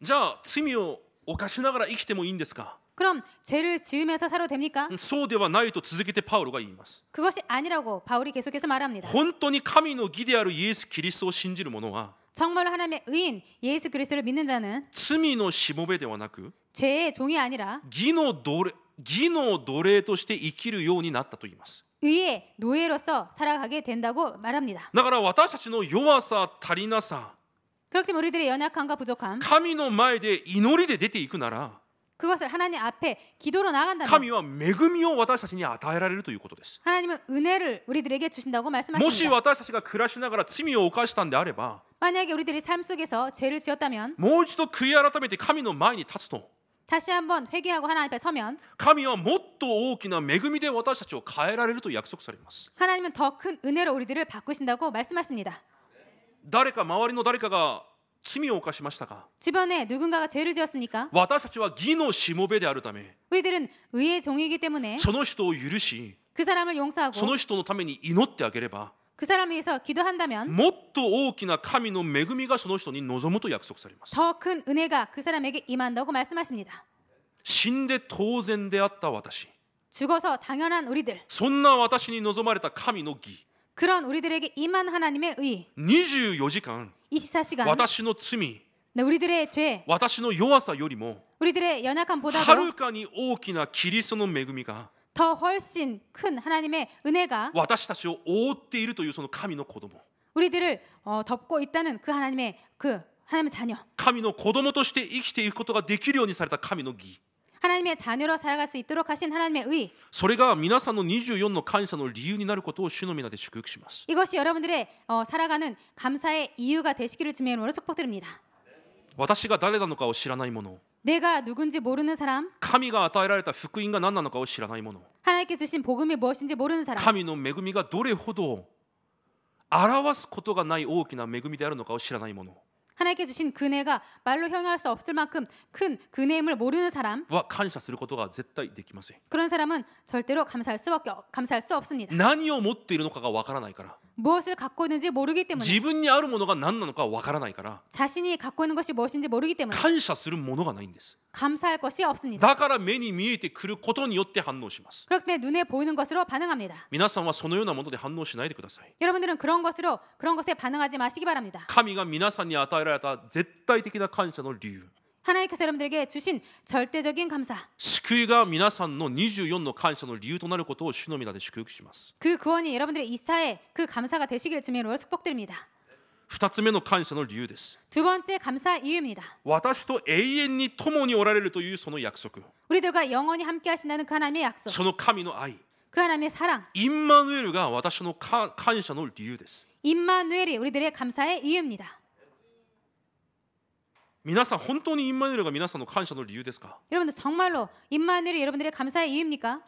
Speaker 1: じゃあ罪を犯しながら生きてもいいんですか？
Speaker 2: 그럼 죄를 지으면서 살아도 됩니까?
Speaker 1: そうではないと続けてパウロが言います。
Speaker 2: 그것이 아니라고 바울이 계속해서 말합니다.
Speaker 1: 本当に神の義であるイエス・キリストを信じる者は
Speaker 2: 정말로 하나님의 의인 예수 그리스도를 믿는 자는
Speaker 1: 罪のしもべではなく
Speaker 2: 죄의 종이 아니라
Speaker 1: 義の奴隷として生きるようになったと言います。
Speaker 2: 의의 노예로서 살아가게 된다고 말합니다.
Speaker 1: だから私たちの弱さ足りなさ
Speaker 2: 그렇기 때문에 우리들의 연약함과 부족함
Speaker 1: 神の前で祈りで出ていくなら
Speaker 2: 그것을 하나님 앞에 기도로 나간다면
Speaker 1: 神は恵みを私たちに与えられるということです。
Speaker 2: 하나님은 은혜를 우리들에게 주신다고
Speaker 1: もし
Speaker 2: 말씀하십니다.
Speaker 1: 私たちが暮らしながら罪を犯したんであれば
Speaker 2: 만약에 우리들이 삶 속에서 죄를 지었다면
Speaker 1: もう一度悔い改めて神の前に立つと
Speaker 2: 다시 한번 회개하고 하나님 앞에 서면
Speaker 1: 神はもっと大きな恵みで私たちを変えられると約束されます。
Speaker 2: 하나님은 더 큰 은혜로 우리들을 바꾸신다고 말씀하십니다.
Speaker 1: 誰か周りの誰かが罪を犯しましたか？
Speaker 2: 주변에 누군가가 죄를 지었습니까?
Speaker 1: 私たちは義のしもべであるため
Speaker 2: 우리들은 의의 종이기 때문에
Speaker 1: その人を許し
Speaker 2: 그 사람을 용서하고
Speaker 1: その人のために祈ってあげれば
Speaker 2: 그 사람을 위해서 기도한다면
Speaker 1: もっと大きな神の恵みがその人に望むと約束されます。
Speaker 2: 더 큰 은혜가 그 사람에게 임한다고 말씀하십니다.
Speaker 1: 死んで当然であった私
Speaker 2: 죽어서 당연한 우리들
Speaker 1: そんな私に望まれた神の義
Speaker 2: 그런 우리들에게 임한 하나님의 의
Speaker 1: 24時間
Speaker 2: 24시간
Speaker 1: 私の罪
Speaker 2: 우리들의 죄
Speaker 1: 私の弱さよりも
Speaker 2: 우리들의
Speaker 1: は
Speaker 2: 연약함보다도
Speaker 1: るかに大きなキリストの恵みが
Speaker 2: 더 훨씬 큰 하나님의 은혜가
Speaker 1: 私たちを覆っているというその神の子供
Speaker 2: 우리들을 덮고 있다는 그 하나님의 자녀
Speaker 1: 神の子供として生きていくことができるようにされた神の義
Speaker 2: 하나님의 자녀로 살아갈 수 있도록 하신 하나님의 의
Speaker 1: それが皆さんの24の感謝の理由になることを主の皆で祝福します。
Speaker 2: 이것이 여러분들의 살아가는 감사의 이유가 되시기를 주님의 이름으로 축복드립니다.
Speaker 1: 私が誰なのかを知らない者
Speaker 2: 내가 누군지 모르는 사람
Speaker 1: 神が与えられた福音が何なのかを知らない者
Speaker 2: 하나님께 주신 복음이 무엇인지 모르는 사람
Speaker 1: 神の恵みがどれほど表すことがない大きな恵みであるのかを知らない者
Speaker 2: 하나님께 주신 은혜가 말로 형용할 수 없을 만큼 큰 은혜임을 모르는 사람
Speaker 1: は感謝することが絶対できません。
Speaker 2: 그런 사람은 절대로 감사할 수 없습니다.
Speaker 1: 何を持っているのかがわからないから
Speaker 2: 무엇을 갖고 있는지 모르기 때문에
Speaker 1: 自分にあるものが何なのかわからないから
Speaker 2: 자신이 갖고 있는 것이 무엇인지 모르기 때문에
Speaker 1: 感謝するものがないんです。
Speaker 2: 감사할 것이 없습니다.
Speaker 1: だから目に見えてくることによって反応します。
Speaker 2: 그렇기 때문에 눈에 보이는 것으로 반응합니다.
Speaker 1: 皆さんはそのようなもので反応しないでください。
Speaker 2: 여러분들은 그런 것에 반응하지 마시기 바랍니다.
Speaker 1: 神が皆さんに与えられた絶対的な感謝の理由
Speaker 2: 하나님께서 여러분들에게 주신 절대적인 감사
Speaker 1: 救いが皆さんの24の感謝の理由となることを主の皆で祝福します。
Speaker 2: 그 구원이 여러분들의 이사의 그 감사가 되시기를 주님의 이름으로 축복드립니다.
Speaker 1: 2つ目の感謝の理由です。
Speaker 2: 두 번째 감사 이유입니다.
Speaker 1: 私と永遠に共におられるというその約束
Speaker 2: 우리들과 영원히 함께 하신다는 그 하나님의 약속
Speaker 1: その神の愛
Speaker 2: 그 하나님의 사랑
Speaker 1: インマヌエルが私の感謝の理由です。
Speaker 2: 임마누엘이 우리들의 감사의 이유입니다.
Speaker 1: 皆さん本当にインマヌエルが皆さんの感謝の理由ですか？
Speaker 2: 여러분들 정말로 임마누엘이 여러분들의 감사의 이유입니까?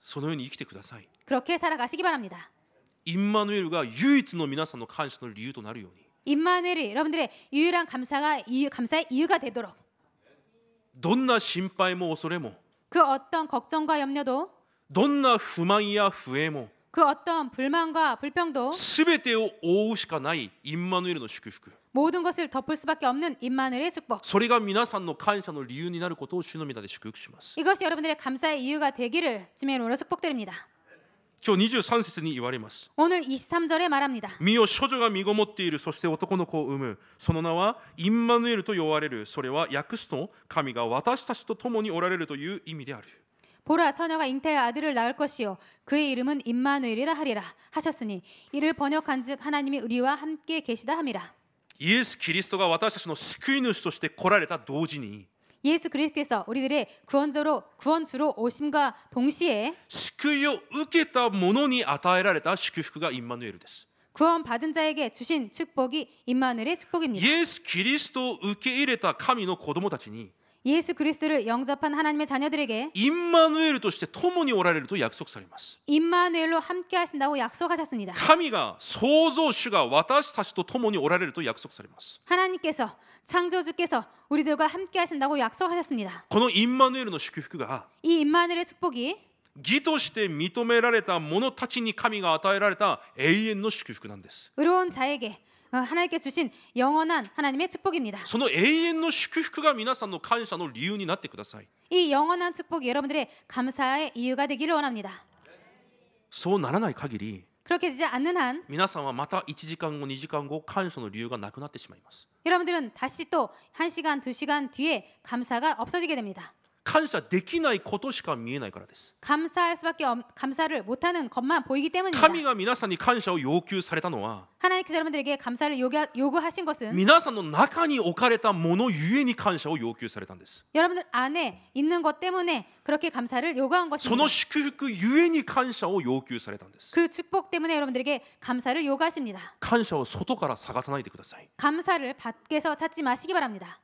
Speaker 1: そのように生きてください。
Speaker 2: 그렇게 살아가시기 바랍니다.
Speaker 1: インマヌエルが唯一の皆さんの感謝の理由となるように
Speaker 2: 임마누엘이 여러분들의 유일한 감사의 이유가 되도록
Speaker 1: どんな心配も恐れも
Speaker 2: 그 어떤 걱정과 염려도
Speaker 1: どんな不満や不栄も
Speaker 2: 그 어떤 불만과 불평도
Speaker 1: すべてを覆うしかないインマヌエルの祝福
Speaker 2: 모든 것을 덮을 수밖에 없는 임마누엘의 축복.
Speaker 1: それが皆さんの感謝の理由になることを主の御名で祝福します
Speaker 2: 이것이 여러분들의 감사의 이유가 되기를 주님의 이름으로 축복드립니다.
Speaker 1: 今日23節に言われます
Speaker 2: 오늘 23절에 말합니다.
Speaker 1: 身を処女が身ごもっているそして男の子を産むその名はインマヌエルと呼ばれるそれは訳すと神が私たちと共におられるという意味である
Speaker 2: 보라 처녀가 잉태의 아들을 낳을 것이요 그의 이름은 임마누엘이라 하리라 하셨으니 이를 번역한즉 하나님이 우리와 함께 계시다 함이라.
Speaker 1: イエス・キリストが私たちの救い主として来られた同時に
Speaker 2: 예수 그리스도께서 우리들의 구원주로 오심과 동시에
Speaker 1: 救いを受けた者に与えられた祝福がインマヌエルです
Speaker 2: 구원받은 자에게 주신 축복이 임마누엘의 축복입니다.
Speaker 1: イエス・キリストを受け入れた神の子供たちに
Speaker 2: 예수 그리스도를 영접한 하나님의 자녀들에게
Speaker 1: インマヌエルとして共におられると約束されます
Speaker 2: 임마누엘로 함께 하신다고 약속하셨습니다.
Speaker 1: 神が創造主が私たちと共におられると約束されます
Speaker 2: 하나님께서 창조주께서 우리들과 함께 하신다고 약속하셨습니다.
Speaker 1: このインマヌエルの祝福が
Speaker 2: 이 임마누엘의 축복이
Speaker 1: 義として認められた者たちに神が与えられた永遠の祝福なんです
Speaker 2: 의로운 자에게 하나님께 주신 영원한 하나님의 축복입니다.
Speaker 1: その永遠の祝福が皆さんの感謝の理由になってください
Speaker 2: 이 영원한 축복이 여러분들의 감사의 이유가 되기를 원합니다.
Speaker 1: そうならない限り
Speaker 2: 그렇게 되지 않는 한
Speaker 1: 皆さんはまた1時間後2時間後感謝の理由がなくなってしまいます
Speaker 2: 여러분들은 다시 또 1시간, 2시간 뒤에 감사가 없어지게 됩니다.
Speaker 1: 感謝できないことしか見えないからです
Speaker 2: 감사를 못하는 것만 보이기 때문입니다.
Speaker 1: 神が皆さんに感謝を要求されたのは
Speaker 2: 하나님께서 여러분들에게 감사를 요구하신 것은
Speaker 1: 皆さんの中に置かれたものゆえに感謝を要求されたんです
Speaker 2: 여러분들 안에 있는 것 때문에 그렇게 감사를 요구한
Speaker 1: そ
Speaker 2: 것입니다.
Speaker 1: の祝福ゆえに感謝を要求されたんです
Speaker 2: 그 축복 때문에 여러분들에게 감사를 요구하십니다.
Speaker 1: 感謝を外から探さないでください
Speaker 2: 감사를 밖에서 찾지 마시기 바랍니다.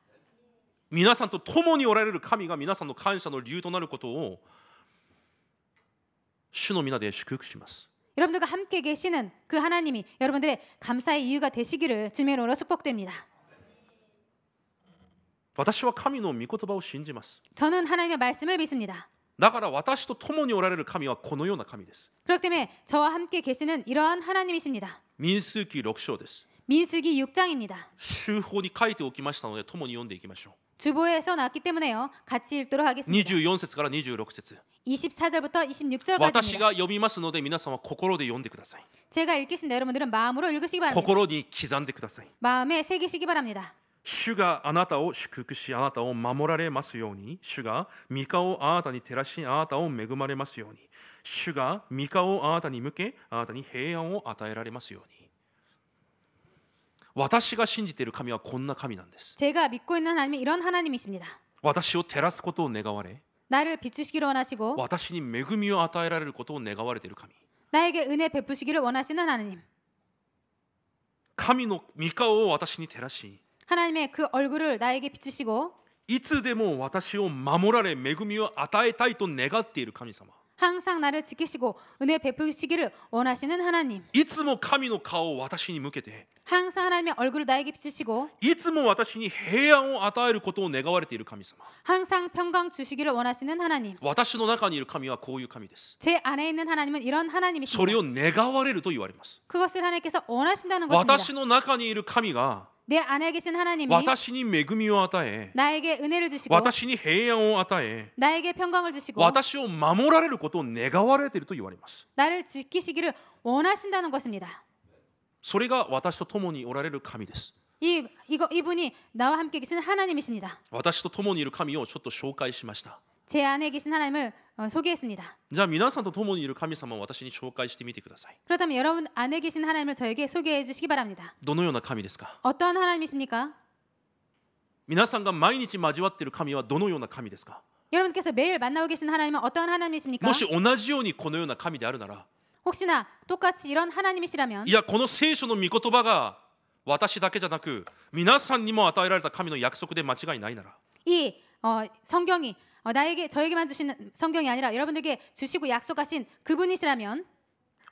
Speaker 1: 皆さんと共におられる神が皆さんの感謝の理由となることを主の皆で祝福します
Speaker 2: 여러분들과 함께 계시는 그 하나님이 여러분들의 감사의 이유가 되시기를 주님의 이름으로 축복드립니다.
Speaker 1: 私は神の御言葉を信じます
Speaker 2: 저는 하나님의 말씀을 믿습니다.
Speaker 1: だから私と共におられる神はこのような神です
Speaker 2: 그렇기 때문에 저와 함께 계시는 이러한 하나님이십니다.
Speaker 1: 民数記6章です
Speaker 2: 민수기 6장입니다.
Speaker 1: 週報に書いておきましたので共に読んでいきましょ
Speaker 2: 주보에서 나왔기 때문에요. 같이 읽도록
Speaker 1: う
Speaker 2: 하겠습니다.
Speaker 1: 24節から26節
Speaker 2: 24절부터 26절까지입니다.
Speaker 1: 私が読みますので皆さんは心で読んでください
Speaker 2: 제가 읽겠습니다. 여러분들은 마음으로 읽으시기 바랍니다.
Speaker 1: 心に刻んでください
Speaker 2: 마음에 새기시기 바랍니다.
Speaker 1: 主があなたを祝福しあなたを守られますように主が御顔をあなたに照らしあなたを恵まれますように主が御顔をあなたに向けあなたに平安を与えられますように私が信じている神はこんな神なんです
Speaker 2: 제가 믿고 있는 하나님이 이런 하나님이십니다.
Speaker 1: 私を照らすことを願われ
Speaker 2: 나를 비추시기를 원하시고
Speaker 1: 私に恵みを与えられることを願われている神
Speaker 2: 나에게 은혜 베푸시기를 원하시는 하나님.
Speaker 1: 神の御顔を私に照らし
Speaker 2: 하나님의 그 얼굴을 나에게 비추시고
Speaker 1: いつでも私を守られ恵みを与えたいと願っている神様
Speaker 2: 항상 나를 지키시고 은혜 베푸시기를 원하시는 하나님.
Speaker 1: いつも神の顔を私に向けて
Speaker 2: 항상 하나님의 얼굴을 나에게 비추시고
Speaker 1: いつも私に平安を与えることを願われている神様
Speaker 2: 항상 평강 주시기를 원하시는 하나님.
Speaker 1: 私の中にいる神はこういう神です
Speaker 2: 제 안에 있는 하나님은 이런
Speaker 1: それ
Speaker 2: 하나님이십니다.
Speaker 1: を願われると言われます
Speaker 2: 그것을 하나님께서 원하신다는 것입니다.
Speaker 1: 私の中にいる神が
Speaker 2: 내 안에 계신 하나님이
Speaker 1: 私に恵みを与え
Speaker 2: 나에게 은혜를 주시고
Speaker 1: 私に平安を与え
Speaker 2: 나에게 평강을 주시고
Speaker 1: 私を守られることを願われていると言われます
Speaker 2: 나를 지키시기를 원하신다는 것입니다.
Speaker 1: それが私と共におられる神です
Speaker 2: 이분이 나와 함께 계신 하나님이십니다.
Speaker 1: 私と共にいる神をちょっと紹介しました
Speaker 2: 제 안에 계신 하나님을 소개했습니다.
Speaker 1: じゃあ皆さんと共にいる神様を私に紹介してみてください
Speaker 2: 그렇다면 여러분 안에 계신 하나님을 저에게 소개해 주시기 바랍니다.
Speaker 1: どのような神ですか
Speaker 2: 어떤 하나님이십니까?
Speaker 1: 皆さんが毎日交わっている神はどのような神ですか
Speaker 2: 여러분께서 매일 만나고 계신 하나님은 어떤 하나님이십니까?
Speaker 1: もし同じようにこのような神であるなら
Speaker 2: 혹시나 똑같이 이런 하나님이시라면
Speaker 1: いやこの聖書の御言葉が私だけじゃなく皆さんにも与えられた神の約束で間違いないなら
Speaker 2: 이 성경이 저에게만 주신 성경이 아니라 여러분들에게 주시고 약속하신 그분이시라면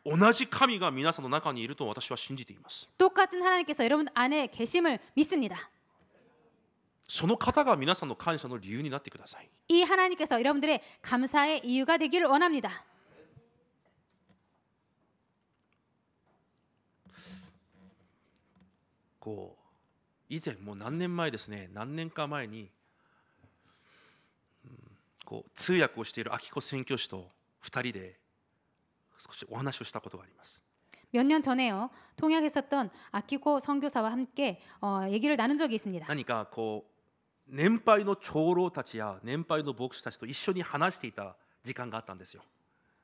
Speaker 1: 同じ神が皆さんの中にいると私は信じています
Speaker 2: 똑같은 하나님께서 여러분 안에 계심을 믿습니다.
Speaker 1: その方が皆さんの感謝の理由になってください。
Speaker 2: 이 하나님께서 여러분들의 감사의 이유가 되기를 원합니다.
Speaker 1: こう以前もう何年前ですね、何年か前に、こう通訳をしている秋子宣教師と2人で少しお話をしたことがあります。
Speaker 2: 몇 년 전에요. 통역했었던 아키코 선교사와 함께 얘기를 나눈 적이 있습니다.
Speaker 1: 何かこう年配の長老たちや年配の牧師たちと一緒に話していた時間があったんですよ。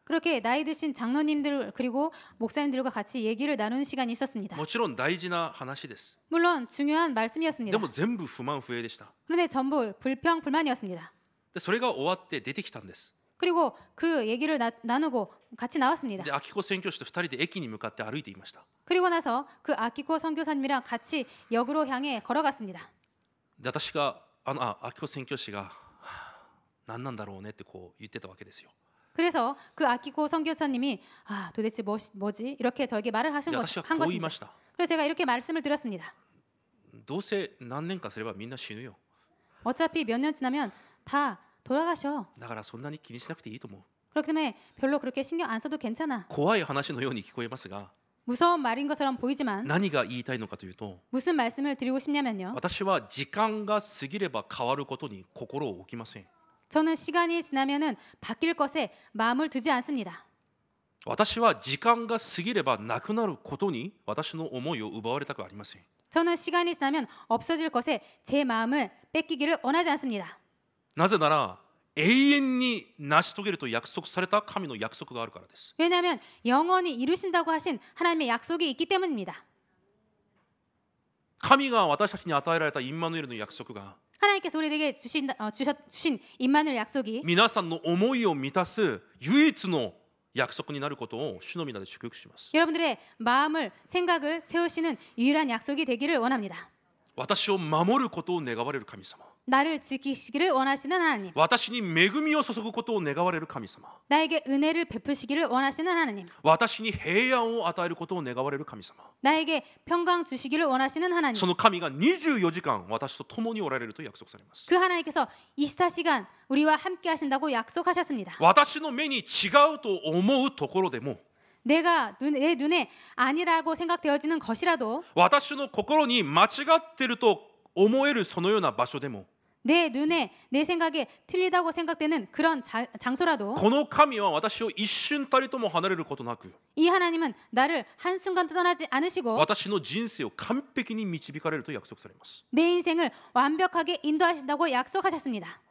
Speaker 2: 그렇게 나이 드신 장로님들 그리고 목사님들과 같이 얘기를 나누는 시간이 있었습니다.
Speaker 1: もちろん大事な話です。
Speaker 2: 물론 중요한
Speaker 1: で
Speaker 2: 말씀이었습니다.
Speaker 1: も全部不満不平でした。
Speaker 2: 그런데 전부 불평 불만이었습니다.
Speaker 1: でそれが終わって出てきたんです。
Speaker 2: 그리고 그 얘기를 나누고 같이 나왔습니다.
Speaker 1: で秋子宣教師と2人で駅に向かって歩いていました。
Speaker 2: 그리고 나서 그 아키코 선교사님이랑 같이 역으로 향해 걸어갔습니다.
Speaker 1: で私が秋子宣教師が何なんだろうねってこう言ってたわけですよ。
Speaker 2: 그래서 그 아키코 선교사님이 도대체 뭐지? 이렇게 저에게 말을
Speaker 1: で
Speaker 2: 한
Speaker 1: 私はこう言い
Speaker 2: 것입니다.
Speaker 1: ました。
Speaker 2: 그래서 제가 이렇게 말씀을 드렸습니다.
Speaker 1: どうせ何年かすればみんな死ぬよ。
Speaker 2: 어차피 몇 년 지나면 다 돌아가셔.
Speaker 1: だからそんなに気にしなくていいと思う。
Speaker 2: 그렇기 때문에 별로 그렇게 신경 안 써도 괜찮아.
Speaker 1: 怖い話のように聞こえますが、
Speaker 2: 무서운 말인 것처럼 보이지만
Speaker 1: 何が言いたいのかというと、
Speaker 2: 무슨 말씀을 드리고 싶냐면요.
Speaker 1: 私は時間が過ぎれば変わることに心を置きません。
Speaker 2: 저는 시간이 지나면은 바뀔 것에 마음을 두지 않습니다.
Speaker 1: 私は時間が過ぎればなくなることに私の思いを奪われたくありません。
Speaker 2: 저는 시간이 지나면 없어질 것에 제 마음을 뺏기기를 원하지 않습니다.
Speaker 1: なぜなら永遠に成し遂げると約束された神の約束があるからです。
Speaker 2: 왜냐하면 영원히 이루신다고 하신 하나님의 약속이 있기 때문입니다.
Speaker 1: 神が私たちに与えられたインマヌエルの約束が
Speaker 2: 하나님께서 우리에게 주신 임마누엘 약속이
Speaker 1: 皆さんの思いを満たす唯一の約束になることを主の皆で祝福します。
Speaker 2: 여러분들의 마음을 생각을 채우시는 유일한 약속이 되기를 원합니다.
Speaker 1: 私を守ることを願われる神様、
Speaker 2: 나를 지키시기를 원하시는 하나님,
Speaker 1: 私に恵みを注ぐことを願われる神様、
Speaker 2: 나에게 은혜를 베푸시기를 원하시는 하나님,
Speaker 1: 私に平安を与えることを願われる神様、
Speaker 2: 나에게 평강 주시기를 원하시는 하나님.
Speaker 1: その神が24時間私と共におられると約束されます。
Speaker 2: 그 하나님께서 24시간 우리와 함께 하신다고 약속하셨습니다.
Speaker 1: 私の目に違うと思うところでも、
Speaker 2: 내 눈에 아니라고 생각되어지는 것이라도
Speaker 1: 私の心に間違ってると思えるそのような場所でも、
Speaker 2: 내 눈에 내 생각에 틀리다고 생각되는 그런 장소라도
Speaker 1: この神は私を一瞬たりとも離れることなく、
Speaker 2: 이 하나님은 나를 한순간도 떠나지 않으시고
Speaker 1: 私の人生を完璧に導かれると約束されます。
Speaker 2: 내 인생을 완벽하게 인도하신다고 약속하셨습니다.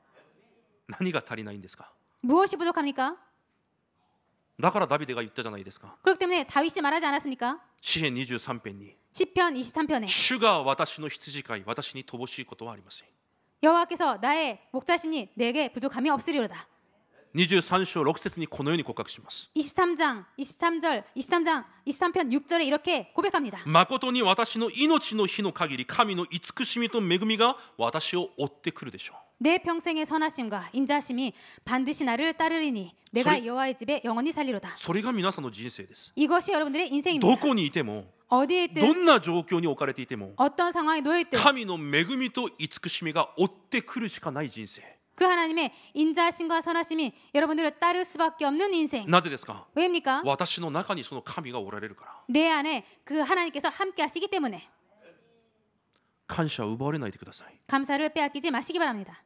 Speaker 1: 何が足りないんですか？
Speaker 2: 무엇이 부족합니까?
Speaker 1: だからダビデが言ったじゃないですか。
Speaker 2: 그렇기 때문에 다윗이 말하지 않았습니까?
Speaker 1: 詩編23編に、
Speaker 2: 시편 23편에
Speaker 1: 主が私の羊飼い、私に乏しいことはありません。
Speaker 2: 여호와께서 나의 목자시니 내게 부족함이 없으리로다.
Speaker 1: 23章6節にこのように告白します。
Speaker 2: 23장 23절 23장 23편 6절에 이렇게 고백합니다.
Speaker 1: 誠に私の命の日の限り、神の慈しみと恵みが私を追ってくるでしょう。
Speaker 2: 내 평생의 선하심과 인자심이 반드시 나를 따르리니 내가 여호와의 집에 영원히 살리로다.
Speaker 1: それが皆さんの人生です。
Speaker 2: 이것이 여러분들의
Speaker 1: ど
Speaker 2: 인생입니다.
Speaker 1: こにいても、
Speaker 2: 어디에
Speaker 1: ど
Speaker 2: 있든
Speaker 1: んな状況に置かれていても、
Speaker 2: 어떤 상황에 놓여 있든
Speaker 1: 神の恵みと慈しみが追ってくるしかない人生。
Speaker 2: 그 하나님의 인자심과 선하심이 여러분들을 따를 수밖에 없는 인생.
Speaker 1: なぜですか？
Speaker 2: 왜입니까?
Speaker 1: 私の中にその神がおられるから。
Speaker 2: 내 안에 그 하나님께서 함께 하시기 때문에
Speaker 1: 感謝を奪われないでください。
Speaker 2: 감사를 빼앗기지 마시기 바랍니다.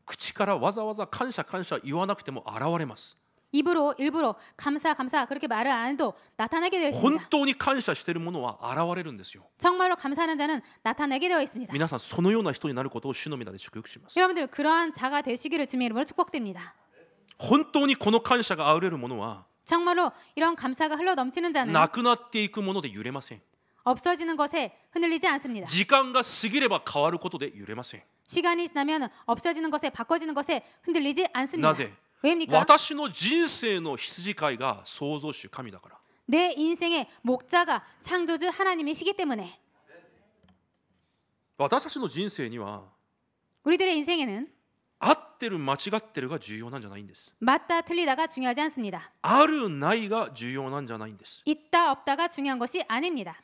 Speaker 1: 口からわざわざ感謝感謝言わなくても現れます。
Speaker 2: 입으로 일부러 감사 그렇게 말을 안 해도 나타나게 되어
Speaker 1: 本
Speaker 2: 있습니다.
Speaker 1: 当に感謝しているものは現れるんですよ。
Speaker 2: 정말로 감사하는 자는 나타나게 되어 있습니다.
Speaker 1: 皆さんそのような人になることを主の皆で祝福します。
Speaker 2: 여러분들 그러한 자가 되시기를 주님의 이름으로 축복드립니다.
Speaker 1: 本当にこの感謝があふれるものは
Speaker 2: 정말로 이런 감사가 흘러 넘치는 자는
Speaker 1: なくなっていくもので揺れません。
Speaker 2: 없어지는 것에 흔들리지 않습니다.
Speaker 1: 時間が過ぎれば変わることで揺れません。
Speaker 2: 시간이 지나면 없어지는 것에 바꿔지는 것에 흔들리지 않습니다.
Speaker 1: なぜ？
Speaker 2: 왜입니까?
Speaker 1: 私の人生の羊飼いが創造主神だから。
Speaker 2: 내 인생의 목자가 창조주 하나님이시기 때문에
Speaker 1: 私たちの人生には
Speaker 2: 우리들의 인생에는
Speaker 1: 合ってる間違ってるが重要なんじゃないんです。
Speaker 2: 맞다 틀리다가 중요하지 않습니다.
Speaker 1: あるないが重要なんじゃないんです。
Speaker 2: 있다 없다가 중요한 것이 아닙니다.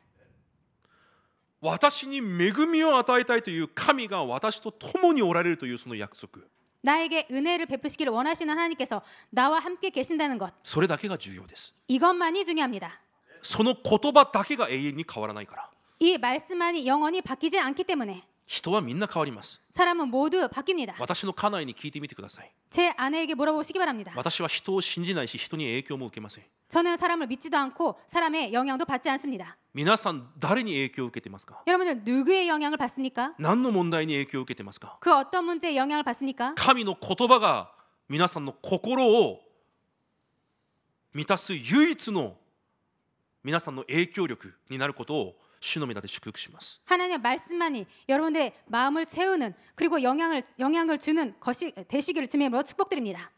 Speaker 1: 私に恵みを与えたいという神が私と共におられるというその約束、
Speaker 2: 나에게 은혜를 베푸시기를 원하시는 하나님께서 나와 함께 계신다는 것,
Speaker 1: それだけが重要です。
Speaker 2: 이것만이 중요합니다.
Speaker 1: その言葉だけが永遠に変わらないから。
Speaker 2: 이 말씀만이 영원히 바뀌지 않기 때문에
Speaker 1: 人はみんな変わります。
Speaker 2: 사람은 모두 바뀝니다.
Speaker 1: 私の家内に聞いてみてください。
Speaker 2: 제 아내에게 물어보시기 바랍니다.
Speaker 1: 私は人を信じないし、人に影響も受けません。
Speaker 2: 저는 사람을 믿지도 않고 사람의 영향도 받지 않습니다.
Speaker 1: 皆さん誰に影響を受けてますか？
Speaker 2: 여러분은 누구의 영향을 받습니까?
Speaker 1: 何の問題に影響を受けてますか？
Speaker 2: 그 어떤 문제에 영향을 받습니까?
Speaker 1: 神の言葉が皆さんの心を満たす唯一の皆さんの影響力になることを主の皆で祝福します。
Speaker 2: 하나님의 말씀만이 여러분들의 마음을 채우는 그리고 영향을 주는 것이 되시기를 주님의 이름으로 축복드립니다.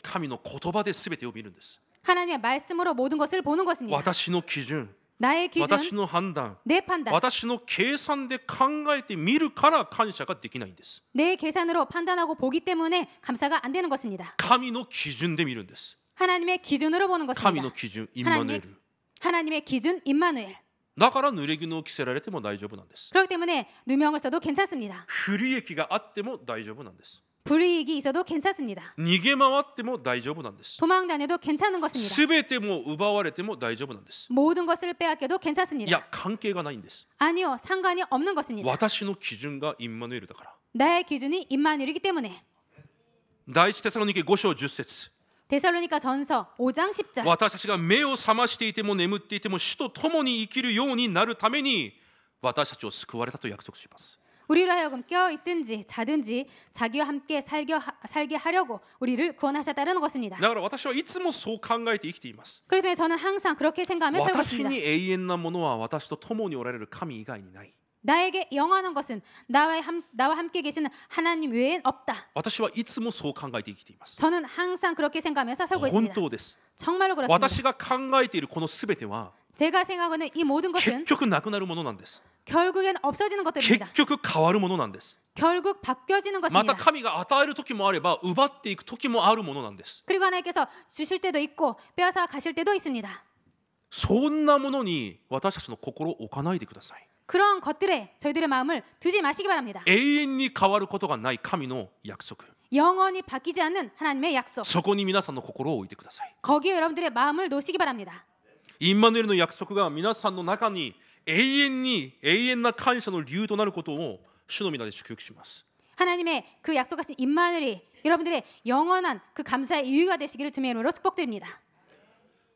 Speaker 1: 神の言葉で全てを見るんです。
Speaker 2: 하나님의 말씀으로 모든 것을 보는 것입니다.
Speaker 1: 私の基準、
Speaker 2: 나의 기준,
Speaker 1: 私の判断、
Speaker 2: 내 판단,
Speaker 1: 私の計算で考えてみるから感謝ができないんです。
Speaker 2: 내 계산으로 판단하고 보기 때문에 감사가 안 되는 것입니다.
Speaker 1: 神の基準で見るんです。
Speaker 2: 하나님의 기준으로 보는
Speaker 1: 神の
Speaker 2: 것입니다.
Speaker 1: 基準、インマヌエル。
Speaker 2: 하나님의 기준 임마누엘.
Speaker 1: だから濡れ衣を着せられても大丈夫なんです。
Speaker 2: 그렇기 때문에 누명을 써도 괜찮습니다.
Speaker 1: 不利益があっても大丈夫なんです。
Speaker 2: 불이익이 있어도 괜찮습니다.
Speaker 1: 逃げ回っても大丈夫なんです。
Speaker 2: 도망 다녀도 괜찮은 것입니다.
Speaker 1: すべても奪われても大丈夫なんです。
Speaker 2: 모든 것을 빼앗겨도
Speaker 1: い
Speaker 2: 괜찮습니다.
Speaker 1: や、関係がないんです。
Speaker 2: 아니요, 상관이 없는 것입니다.
Speaker 1: 私の基準がインマヌエルだから。
Speaker 2: 나의 기준이 임마누엘이기 때문에.
Speaker 1: 第一テサロニケ5章10節。
Speaker 2: 데살로니가 전서 5장 10절.
Speaker 1: 私たちが目を覚ましていても眠っていても主と共に生きるようになるために私たちを救われたと約束します。
Speaker 2: 우리로 하여금 깨어 있든지 자든지 자기와 함께 살게 하려고 우리를 구원하셨다는 것입니다.
Speaker 1: だから私はいつもそう考えて生きています。
Speaker 2: 그렇기 때문에 저는 항상 그렇게 생각하며 살고
Speaker 1: 私
Speaker 2: 있습니다.
Speaker 1: に永遠なものは私と共におられる神以外にない。
Speaker 2: 나에게 영원한 것은 나와 함께 계시는 하나님 외엔 없다.
Speaker 1: 私はいつもそう考えて生きています。
Speaker 2: 저는 항상 그렇게 생각하면서 살고
Speaker 1: 本
Speaker 2: 있습니다.
Speaker 1: 当です。
Speaker 2: 정말로 그렇습니다.
Speaker 1: 私が考えているこのすべては
Speaker 2: 제가 생각하는 이 모든
Speaker 1: 結
Speaker 2: 것은
Speaker 1: 局なくなるものなんです。
Speaker 2: 결국엔 없어지는
Speaker 1: 結
Speaker 2: 것들입니다.
Speaker 1: 局変わるものなんです。
Speaker 2: 결국 바뀌어지는
Speaker 1: ま
Speaker 2: 것입니다.
Speaker 1: た神が与える時もあれば奪っていく時もあるものなんです。
Speaker 2: 그리고 하나님께서 주실 때도 있고 빼앗아 가실 때도 있습니다.
Speaker 1: そんなものに私たちの心を置かないでください。
Speaker 2: 그런 것들에 저희들의 마음을 두지 마시기 바랍니다.
Speaker 1: 永遠に変わることがない神の約束、
Speaker 2: 영원히 바뀌지 않는 하나님의 약속.
Speaker 1: そこに皆さんの心を置いてください。
Speaker 2: 거기에 여러분들의 마음을 놓으시기 바랍니다.
Speaker 1: インマヌエルの約束が皆さんの中に永遠な感謝の理由となることを主の皆で祝福します。
Speaker 2: 하나님의 그 약속하신 임마누엘이 여러분들의 영원한 그 감사의 이유가 되시기를 주님의 이름으로 축복드립니다.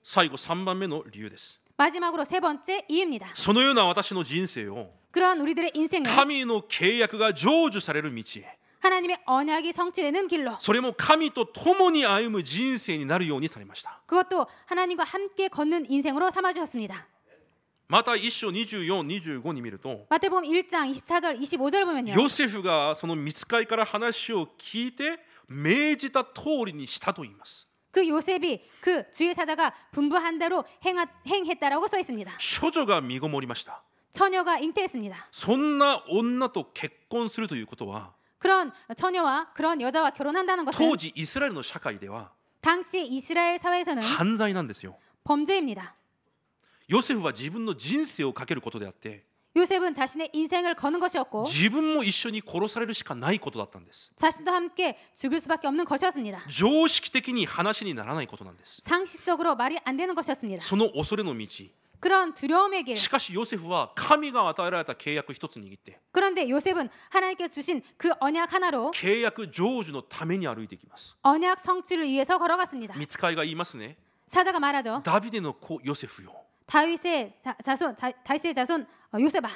Speaker 1: 最後3番目の理由です。
Speaker 2: 마지막으로 세 번째 이유입니다.
Speaker 1: そのような私の人生を
Speaker 2: 그러한 우리들의 인생을
Speaker 1: 神の契約が成就される道へ、
Speaker 2: 하나님의 언약이 성취되는 길로,
Speaker 1: それも神と共に歩む人生になるようにされました。
Speaker 2: 그것도 하나님과 함께 걷는 인생으로 삼아주셨습니다.
Speaker 1: また1章24、25に見ると
Speaker 2: 마태복음 1장 24절 25절 보면요.
Speaker 1: ヨセフがその御使いから話を聞いて命じた通りにしたと言います。
Speaker 2: 그 요셉이 그 주의 사자가 분부한 대로 행했다라고 써 있습니다.
Speaker 1: 処女が身ごもりました。
Speaker 2: 처녀가 잉태했습니다.
Speaker 1: そんな女と結婚するということは
Speaker 2: 그런 처녀와 그런 여자와 결혼한다는 것은
Speaker 1: 当時イスラエルの社会では
Speaker 2: 당시 이스라엘 사회에서는
Speaker 1: 犯罪なんですよ。
Speaker 2: 범죄입니다.
Speaker 1: ヨセフは自分の人生をかけることであって
Speaker 2: 요셉은 자신의 인생을 거는 것이었고
Speaker 1: 自分も一緒に殺されるしかないことだったんです。
Speaker 2: 자신도 함께 죽을 수밖에 없는 것이었습니다.
Speaker 1: 常識的に話にならないことなんです。
Speaker 2: 상식적으로 말이 안 되는 것이었습니다.
Speaker 1: その恐れの道、
Speaker 2: 그런 두려움의 길.
Speaker 1: しかしヨセフは神が与えられた契約一つ握って
Speaker 2: 그런데 요셉은 하나님께서 주신 그 언약 하나로
Speaker 1: 契約成就のために歩いていきます。
Speaker 2: 언약 성취를 위해서 걸어갔습니다.
Speaker 1: 御使いが言いますね。
Speaker 2: 사자가 말하죠.
Speaker 1: ダビデの子ヨセフよ。
Speaker 2: 다윗의 자손 요셉아.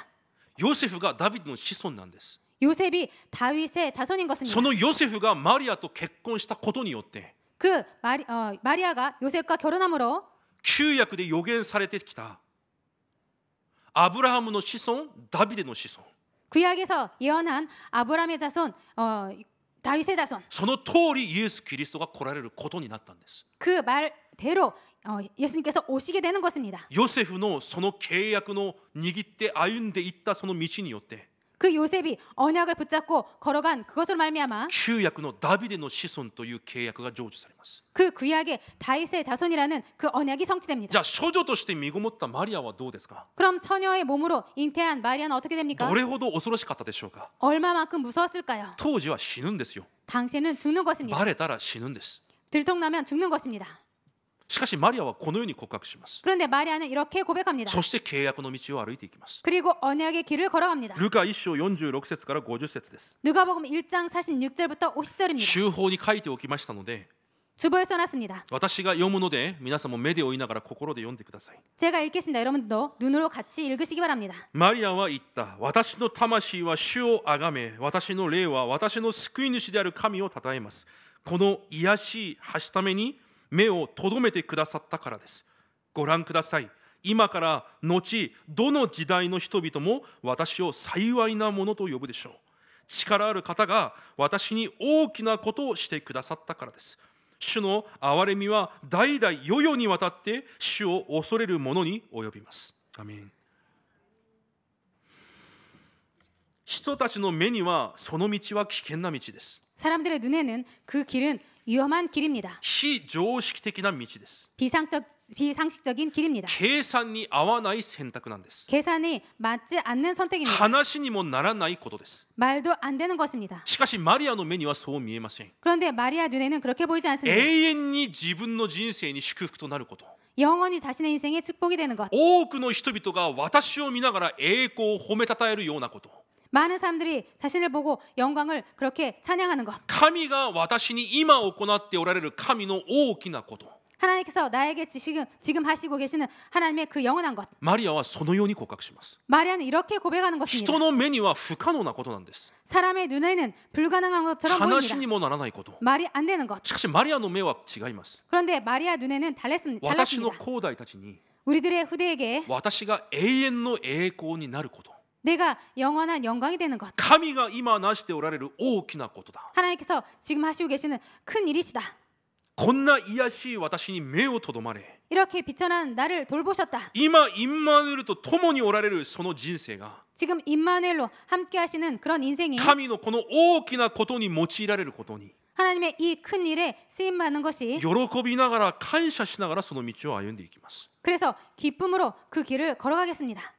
Speaker 1: ヨセフがダビデの子孫なんです。
Speaker 2: 요셉이 다윗의 자손인
Speaker 1: そ
Speaker 2: 것입니다.
Speaker 1: のヨセフがマリアと結婚したことによって
Speaker 2: 그 마리아가 요셉과 결혼함으로
Speaker 1: 旧約で予言されてきたアブラハムの子孫、ダビデの子孫、
Speaker 2: 구약에서 예언한 아브라함의 자손, 다윗의 자손.
Speaker 1: その通りイエス・キリストが来られることになったんです。
Speaker 2: 그 말대로 예수님께서 오시게 되는 것입니다.
Speaker 1: ヨセフのその契約の握って歩んでいったその道によって
Speaker 2: 그 요셉이 언약을 붙잡고 걸어간 그것으로 말미암아
Speaker 1: 旧約のダビデの子孫という契約が成就されます。
Speaker 2: 그 구약의 다윗의 자손이라는 그 언약이
Speaker 1: じ
Speaker 2: 성취됩니다.
Speaker 1: ゃあ処女として身ごもったマリアはどうですか？
Speaker 2: 그럼 처녀의 몸으로 잉태한 마리아는 어떻게 됩니까?
Speaker 1: どれほど恐ろしかったでしょうか？
Speaker 2: 얼마만큼 무서웠을까요?
Speaker 1: 当時は死ぬんですよ。
Speaker 2: 당신은 죽는 것입니다.
Speaker 1: バレたら死ぬんです。
Speaker 2: 들통나면 죽는 것입니다.
Speaker 1: しかしマリアはこのように告白します。
Speaker 2: 그런데 마리아는 이렇게 고백합니다.
Speaker 1: そして契約の道を歩いていきます。
Speaker 2: 그리고 언약의 길을 걸어갑니다.
Speaker 1: ルカ1章46節から50節です。
Speaker 2: 누가복음 1장 46절부터 50절입니다.
Speaker 1: 週報に書いておきましたので、
Speaker 2: 주보에 써놨습니다.
Speaker 1: 私が読むので皆さんも目で追いながら心で読んでください。
Speaker 2: 제가 읽겠습니다. 여러분들도 눈으로 같이 읽으시기 바랍니다.
Speaker 1: マリアは言った。私の魂は主をあがめ、私の霊は私の救い主である神をたたえます。この癒しい橋ために目をとどめてくださったからです。ご覧ください。今から後どの時代の人々も私を幸いなものと呼ぶでしょう。力ある方が私に大きなことをしてくださったからです。主の憐れみは代々世々にわたって主を恐れる者に及びます。アメン。人たちの目にはその道は危険な道です。
Speaker 2: 사람들의 눈에는 그 길은 위험한 길입니다.
Speaker 1: 非常識的な道です。
Speaker 2: 비상식적인 길입니다.
Speaker 1: 計算に合わない選択なんです。
Speaker 2: 계산이 맞지 않는 선택입니다.
Speaker 1: 話にもならないことです。
Speaker 2: 말도 안 되는 것입니다.
Speaker 1: しかしマリアの目にはそう見えません。
Speaker 2: 그런데 마리아 눈에는 그렇게 보이지 않습니다.
Speaker 1: 永遠に自分の人生に祝福となること。
Speaker 2: 영원히 자신의 인생에 축복이 되는 것.
Speaker 1: 多くの人々が私を見ながら栄光を褒めたたえるようなこと。
Speaker 2: 많은 사람들이 자신을 보고 영광을 그렇게 찬양하는 것.
Speaker 1: 神が私に今行っておられる神の大きなこと。
Speaker 2: 하나님께서 나에게 지금 하시고 계시는 하나님의 그 영원한 것.
Speaker 1: マリアはそのように告白します。
Speaker 2: 마리아는 이렇게 고백하는 것입니다.
Speaker 1: 人の目には不可能なことなんです。
Speaker 2: 사람의 눈에는 불가능한 것처럼
Speaker 1: 話
Speaker 2: 보입니다.
Speaker 1: にもならないこと。
Speaker 2: 말이 안 되는 것.
Speaker 1: しかしマリアの目は違います。
Speaker 2: 그런데 마리아 눈에는
Speaker 1: 私の
Speaker 2: 달랐습니다.
Speaker 1: 後代たちに
Speaker 2: 우리들의 후대에게
Speaker 1: 私が永遠の栄光になること。
Speaker 2: 내가 영원한 영광이 되는 것.
Speaker 1: 神が今なしておられる大きなことだ。
Speaker 2: 하나님께서 지금 하시고 계시는 큰 일이시다.
Speaker 1: こんな癒しい私に目をとどまれ。
Speaker 2: 이렇게 비천한 나를 돌보셨다.
Speaker 1: 今インマヌエルと共におられるその人生が
Speaker 2: 지금 임마누엘로 함께 하시는 그런 인생이
Speaker 1: 神のこの大きなことに用いられることに
Speaker 2: 하나님의 이 큰 일에 쓰임 받는 것이
Speaker 1: 喜びながら感謝しながらその道を歩んでいきます。
Speaker 2: 그래서 기쁨으로 그 길을 걸어가겠습니다.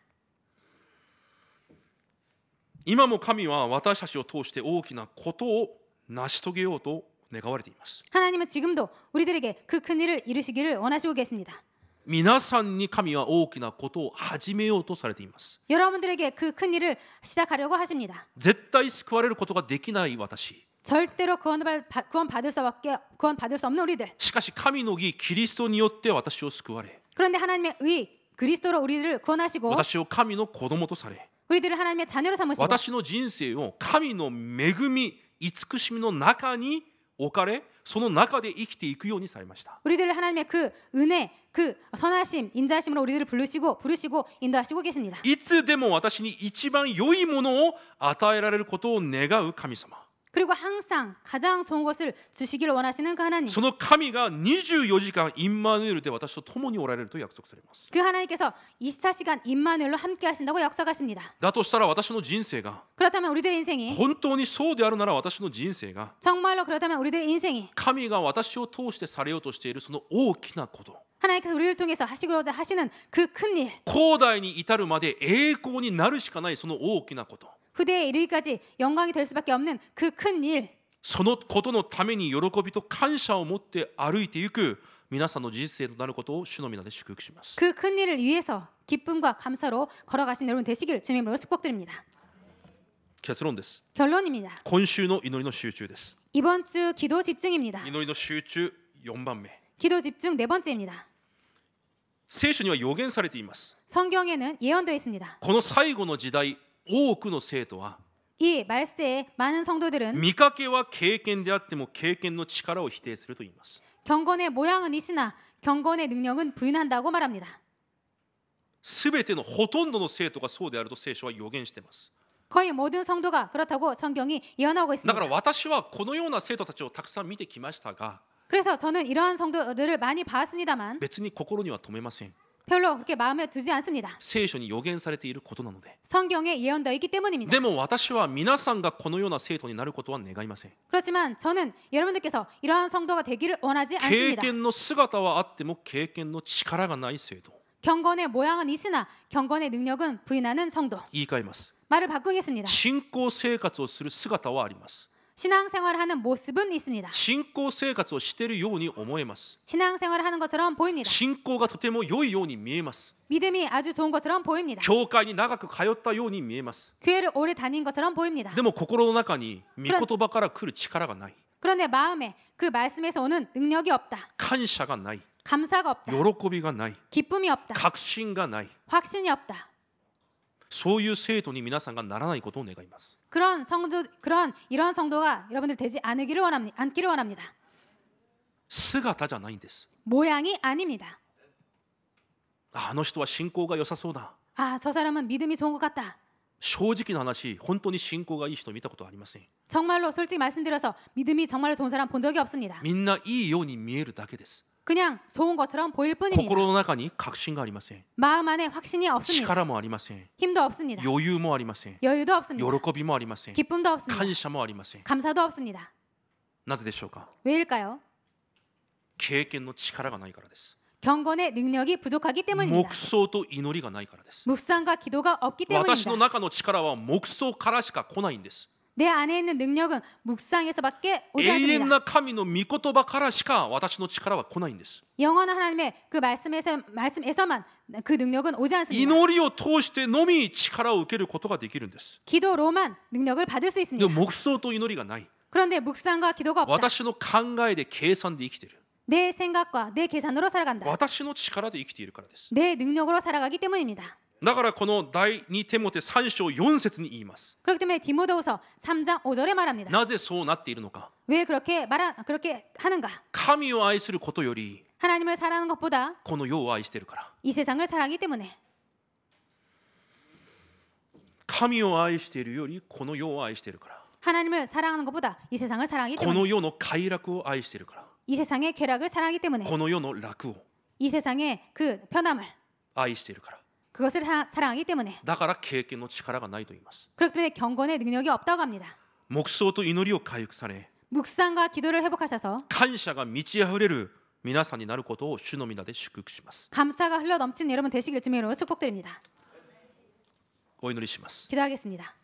Speaker 1: 今も神は私たちを通して大きなことを成し遂げようと願われています。
Speaker 2: 하나님은 지금도 우리들에게 그 큰 일을 이루시기를 원하시고 계십니다.
Speaker 1: 皆さんに神は大きなことを始めようとされています。
Speaker 2: 여러분들에게 그 큰 일을 시작하려고 하십니다.
Speaker 1: 絶対救われることができない私。
Speaker 2: 절대로 구원받을 수 없는 우리들.
Speaker 1: しかし神の義キリストによって私を救われ
Speaker 2: 그런데 하나님의 의 그리스도로 우리를 구원하시고
Speaker 1: 私を神の子供とされ
Speaker 2: 우리들을 하나님의 자녀로 삼으시고
Speaker 1: 私の人生を神の恵み慈しみの中に置かれその中で生きていくようにされました。
Speaker 2: 우리들을 하나님의 그 은혜, 그 선하심, 인자하심으로 우리들을 부르시고 인도하시고 계십니다.
Speaker 1: いつでも私に一番良いものを与えられることを願う神様。
Speaker 2: 그리고 항상 가장 좋은 것을 주시기를 원하시는 그 하나님.
Speaker 1: その神が24時間インマヌエルで私と共におられると約束されます。
Speaker 2: 그 하나님께서 24시간 임마누엘로 함께 하신다고 약속하십니다.
Speaker 1: だとしたら私の人生が
Speaker 2: 그렇다면 우리들의 인생이
Speaker 1: 本当にそうであるなら私の人生が
Speaker 2: 정말로 그렇다면 우리들의 인생이
Speaker 1: 神が私を通してされようとしているその大きなこと
Speaker 2: 하나님께서 우리를 통해서 하시고자 하시는 그 큰 일,
Speaker 1: 後代に至るまで栄光になるしかないその大きなこと
Speaker 2: 후대에 이르기까지 영광이 될 수밖에 없는 그 큰 일,
Speaker 1: そのことのために喜びと感謝を持って歩いていく皆さんの人生となることを主の皆で祝福します。
Speaker 2: 그 큰 일을 위해서 기쁨과 감사로 걸어가신 여러분 되시기를 주님의 이름으로 축복드립니다.
Speaker 1: 結論です。
Speaker 2: 결론입니다.
Speaker 1: 今週の祈りの集中です。
Speaker 2: 이번 주 기도 집중입니다.
Speaker 1: 祈りの集中4番目。
Speaker 2: 기도 집중 네 번째입니다.
Speaker 1: 聖書には予言されています。
Speaker 2: 성경에는 예언되어 있습니다.
Speaker 1: この最後の時代、多くの生徒は
Speaker 2: 이 말세에 많은 성도들은
Speaker 1: 見かけは経験であっても経験の力を否定すると言います。
Speaker 2: 경건의 모양은 있으나 경건의 능력은 부인한다고 말합니다.
Speaker 1: すべてのほとんどの生徒がそうであると聖書は予言しています。
Speaker 2: 거의 모든 성도가 그렇다고 성경이 예언하고
Speaker 1: だから
Speaker 2: 있습니다.
Speaker 1: 私はこのような生徒たちをたくさん見てきましたが、
Speaker 2: 그래서 저는 이러한 성도들을 많이 봤습니다만
Speaker 1: 別に心には留めません。
Speaker 2: 별로 그렇게 마음에 두지 않습니다.
Speaker 1: 聖書に予言されていることなので。
Speaker 2: 성경에 예언되어 있기 때문입니다.
Speaker 1: でも私は皆さんがこのような生徒になることは願いません。
Speaker 2: 그렇지만 저는 여러분들께서 이러한 성도가 되기를 원하지
Speaker 1: 経
Speaker 2: 않습니다.
Speaker 1: 験の姿はあっても経験の力がない生徒。
Speaker 2: 경건의 모양은 있으나 경건의 능력은 부인하는 성도.
Speaker 1: 言い換えます。
Speaker 2: 말을 바꾸겠습니다.
Speaker 1: 信仰生活をする姿はあります。
Speaker 2: 신앙생활을 하는 모습은 있습니다.
Speaker 1: 信仰生活をしているように思えます。
Speaker 2: 신앙생활을 하는 것처럼 보입니다.
Speaker 1: 信仰がとても良いように見えます。
Speaker 2: 믿음이 아주 좋은 것처럼 보입니다.
Speaker 1: 教会に長く通ったように見えます。
Speaker 2: 교회를 오래 다닌 것처럼 보입니다.
Speaker 1: でも心の中に御言葉から来る力がない。
Speaker 2: 그런데 마음에 그 말씀에서 오는 능력이 없다.
Speaker 1: 感謝がない。
Speaker 2: 감사가 없다.
Speaker 1: 喜びがない。
Speaker 2: 기쁨이 없다.
Speaker 1: 確信がない。
Speaker 2: 확신이 없다.
Speaker 1: そういう生徒に皆さんがならないことを願います。
Speaker 2: 그런 성도가 여러분들 되지 않기를 원합니다.
Speaker 1: 姿じゃないんです。
Speaker 2: 모양이 아닙니다.
Speaker 1: あの人は信仰が良さそうだ。
Speaker 2: 아, 저 사람은 믿음이 좋은 것 같다.
Speaker 1: 正直な話、本当に信仰がいい人見たことはありません。
Speaker 2: 정말로 솔직히 말씀드려서 믿음이 정말로 좋은 사람 본 적이 없습니다.
Speaker 1: みんないいように見えるだけです。
Speaker 2: 그냥 좋은 것처럼 보일 뿐입니다.
Speaker 1: 心の中に確信がありません。
Speaker 2: 마음 안에 확신이 없습니다.
Speaker 1: 力もありません。
Speaker 2: 힘도 없습니다.
Speaker 1: 余裕もありません。
Speaker 2: 여유도 없습니다.
Speaker 1: 喜びもありません。
Speaker 2: 기쁨도 없습니다.
Speaker 1: 感謝もありません。
Speaker 2: 감사도 없습니다.
Speaker 1: なぜでしょうか。
Speaker 2: 왜일까요?
Speaker 1: 経験の力がないからです。
Speaker 2: 경건의 능력이 부족하기 때문입니다.
Speaker 1: 黙想と祈りがないからです。
Speaker 2: 묵상과 기도가 없기
Speaker 1: 私の
Speaker 2: 때문입니다.
Speaker 1: 中の力は黙想からしか来ないんです。
Speaker 2: 내 안에 있는 능력은 묵상에서밖에
Speaker 1: 永
Speaker 2: 오지
Speaker 1: 遠
Speaker 2: 않습니다.
Speaker 1: な神の御言葉からしか私の力は来ないんです。
Speaker 2: 영원한 하나님의 그 말씀에서만 그 능력은 오지 않습니다.
Speaker 1: 祈りを通してのみ力を受けることができるんです。
Speaker 2: 기도로만 능력을 받을 수
Speaker 1: で
Speaker 2: 있습니다.
Speaker 1: も黙想と祈りがない。
Speaker 2: 그런데 묵상과 기도가 없다.
Speaker 1: 私の考えで計算で生きている。
Speaker 2: 내 생각과 내 계산으로 살아간다.
Speaker 1: 私の力で生きているからです。
Speaker 2: 내 능력으로 살아가기 때문입니다.
Speaker 1: だからこの第2テモテ3章4節に言います。
Speaker 2: 그렇기 때문에 디모데후서 3장 5절에 말합니다.
Speaker 1: なぜそうなっているのか。
Speaker 2: 왜 그렇게 하는가?
Speaker 1: 神を愛することより
Speaker 2: 하나님을 사랑하는 것보다
Speaker 1: この世を愛しているから。
Speaker 2: 이 세상을 사랑하기 때문에
Speaker 1: 神を愛しているよりこの世を愛しているから。
Speaker 2: 하나님을 사랑하는 것보다 이 세상을 사랑하기
Speaker 1: こ
Speaker 2: 때문에
Speaker 1: の世の快楽を愛しているから。
Speaker 2: 이 세상의 쾌락을 사랑하기 때문에
Speaker 1: この世の楽を
Speaker 2: 이 세상의 그 편함을
Speaker 1: 愛しているから。
Speaker 2: 그것을 사랑하기 때문에
Speaker 1: だから経験の力がないと言います。
Speaker 2: 그렇기 때문에 경건의 능력이 없다고 합니다.
Speaker 1: 黙想と祈りを回復され、
Speaker 2: 묵상과 기도를 회복하셔서
Speaker 1: 感謝が満ち溢れる皆さんになることを主の皆で祝福します。
Speaker 2: 감사가 흘러 넘치는 여러분 되시기를 주님의 이름으로 축복드립니다.
Speaker 1: お祈りします。
Speaker 2: 기도하겠습니다.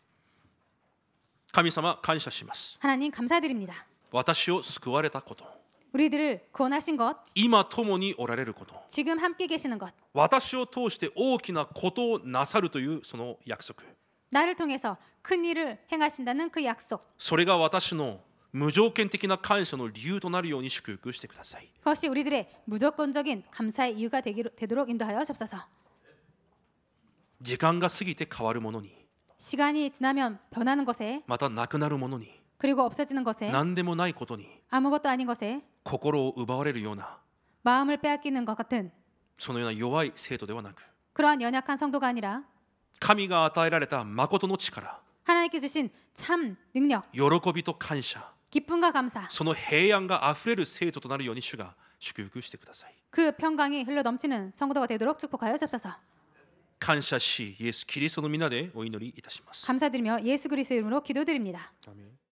Speaker 1: 神様感謝します。
Speaker 2: 하나님 감사드립니다.
Speaker 1: 私を救われたこと、
Speaker 2: 우리들을 구원하신 것,
Speaker 1: 今共におられること、
Speaker 2: 지금 함께 계시는 것,
Speaker 1: 私を通して大きなことをなさるというその約束、
Speaker 2: 나를 통해서 큰 일을 행하신다는 그 약속,
Speaker 1: それが私の無条件的な感謝の理由となるように祝福してください。
Speaker 2: 그것이 우리들의 무조건적인 감사의 이유가 되도록 인도하여 주옵소서.
Speaker 1: 時間が過ぎて変わるものに、
Speaker 2: 시간이 지나면 변하는 것에,
Speaker 1: またなくなるものに、
Speaker 2: 그리고 없어지는 것에,
Speaker 1: 何でもないことに
Speaker 2: 아무것도 아닌 것에
Speaker 1: 心を奪われるような
Speaker 2: 마음을 빼앗기는 것 같은
Speaker 1: そのような弱い生徒ではなく、
Speaker 2: 그러한 연약한 성도가 아니라
Speaker 1: 神が与えられた誠の力、
Speaker 2: 하나님께 주신 참 능력,
Speaker 1: 喜びと感謝、
Speaker 2: 기쁨과 감사,
Speaker 1: その平安があふれる生徒となるように主が祝福してください。
Speaker 2: 그 평강이 흘러 넘치는 성도가 되도록 축복하여 주옵소서.
Speaker 1: 感謝しイエス・キリストの皆でお祈りいたします。
Speaker 2: 감사드리며 예수 그리스도 이름으로 기도드립니다.
Speaker 1: 아멘.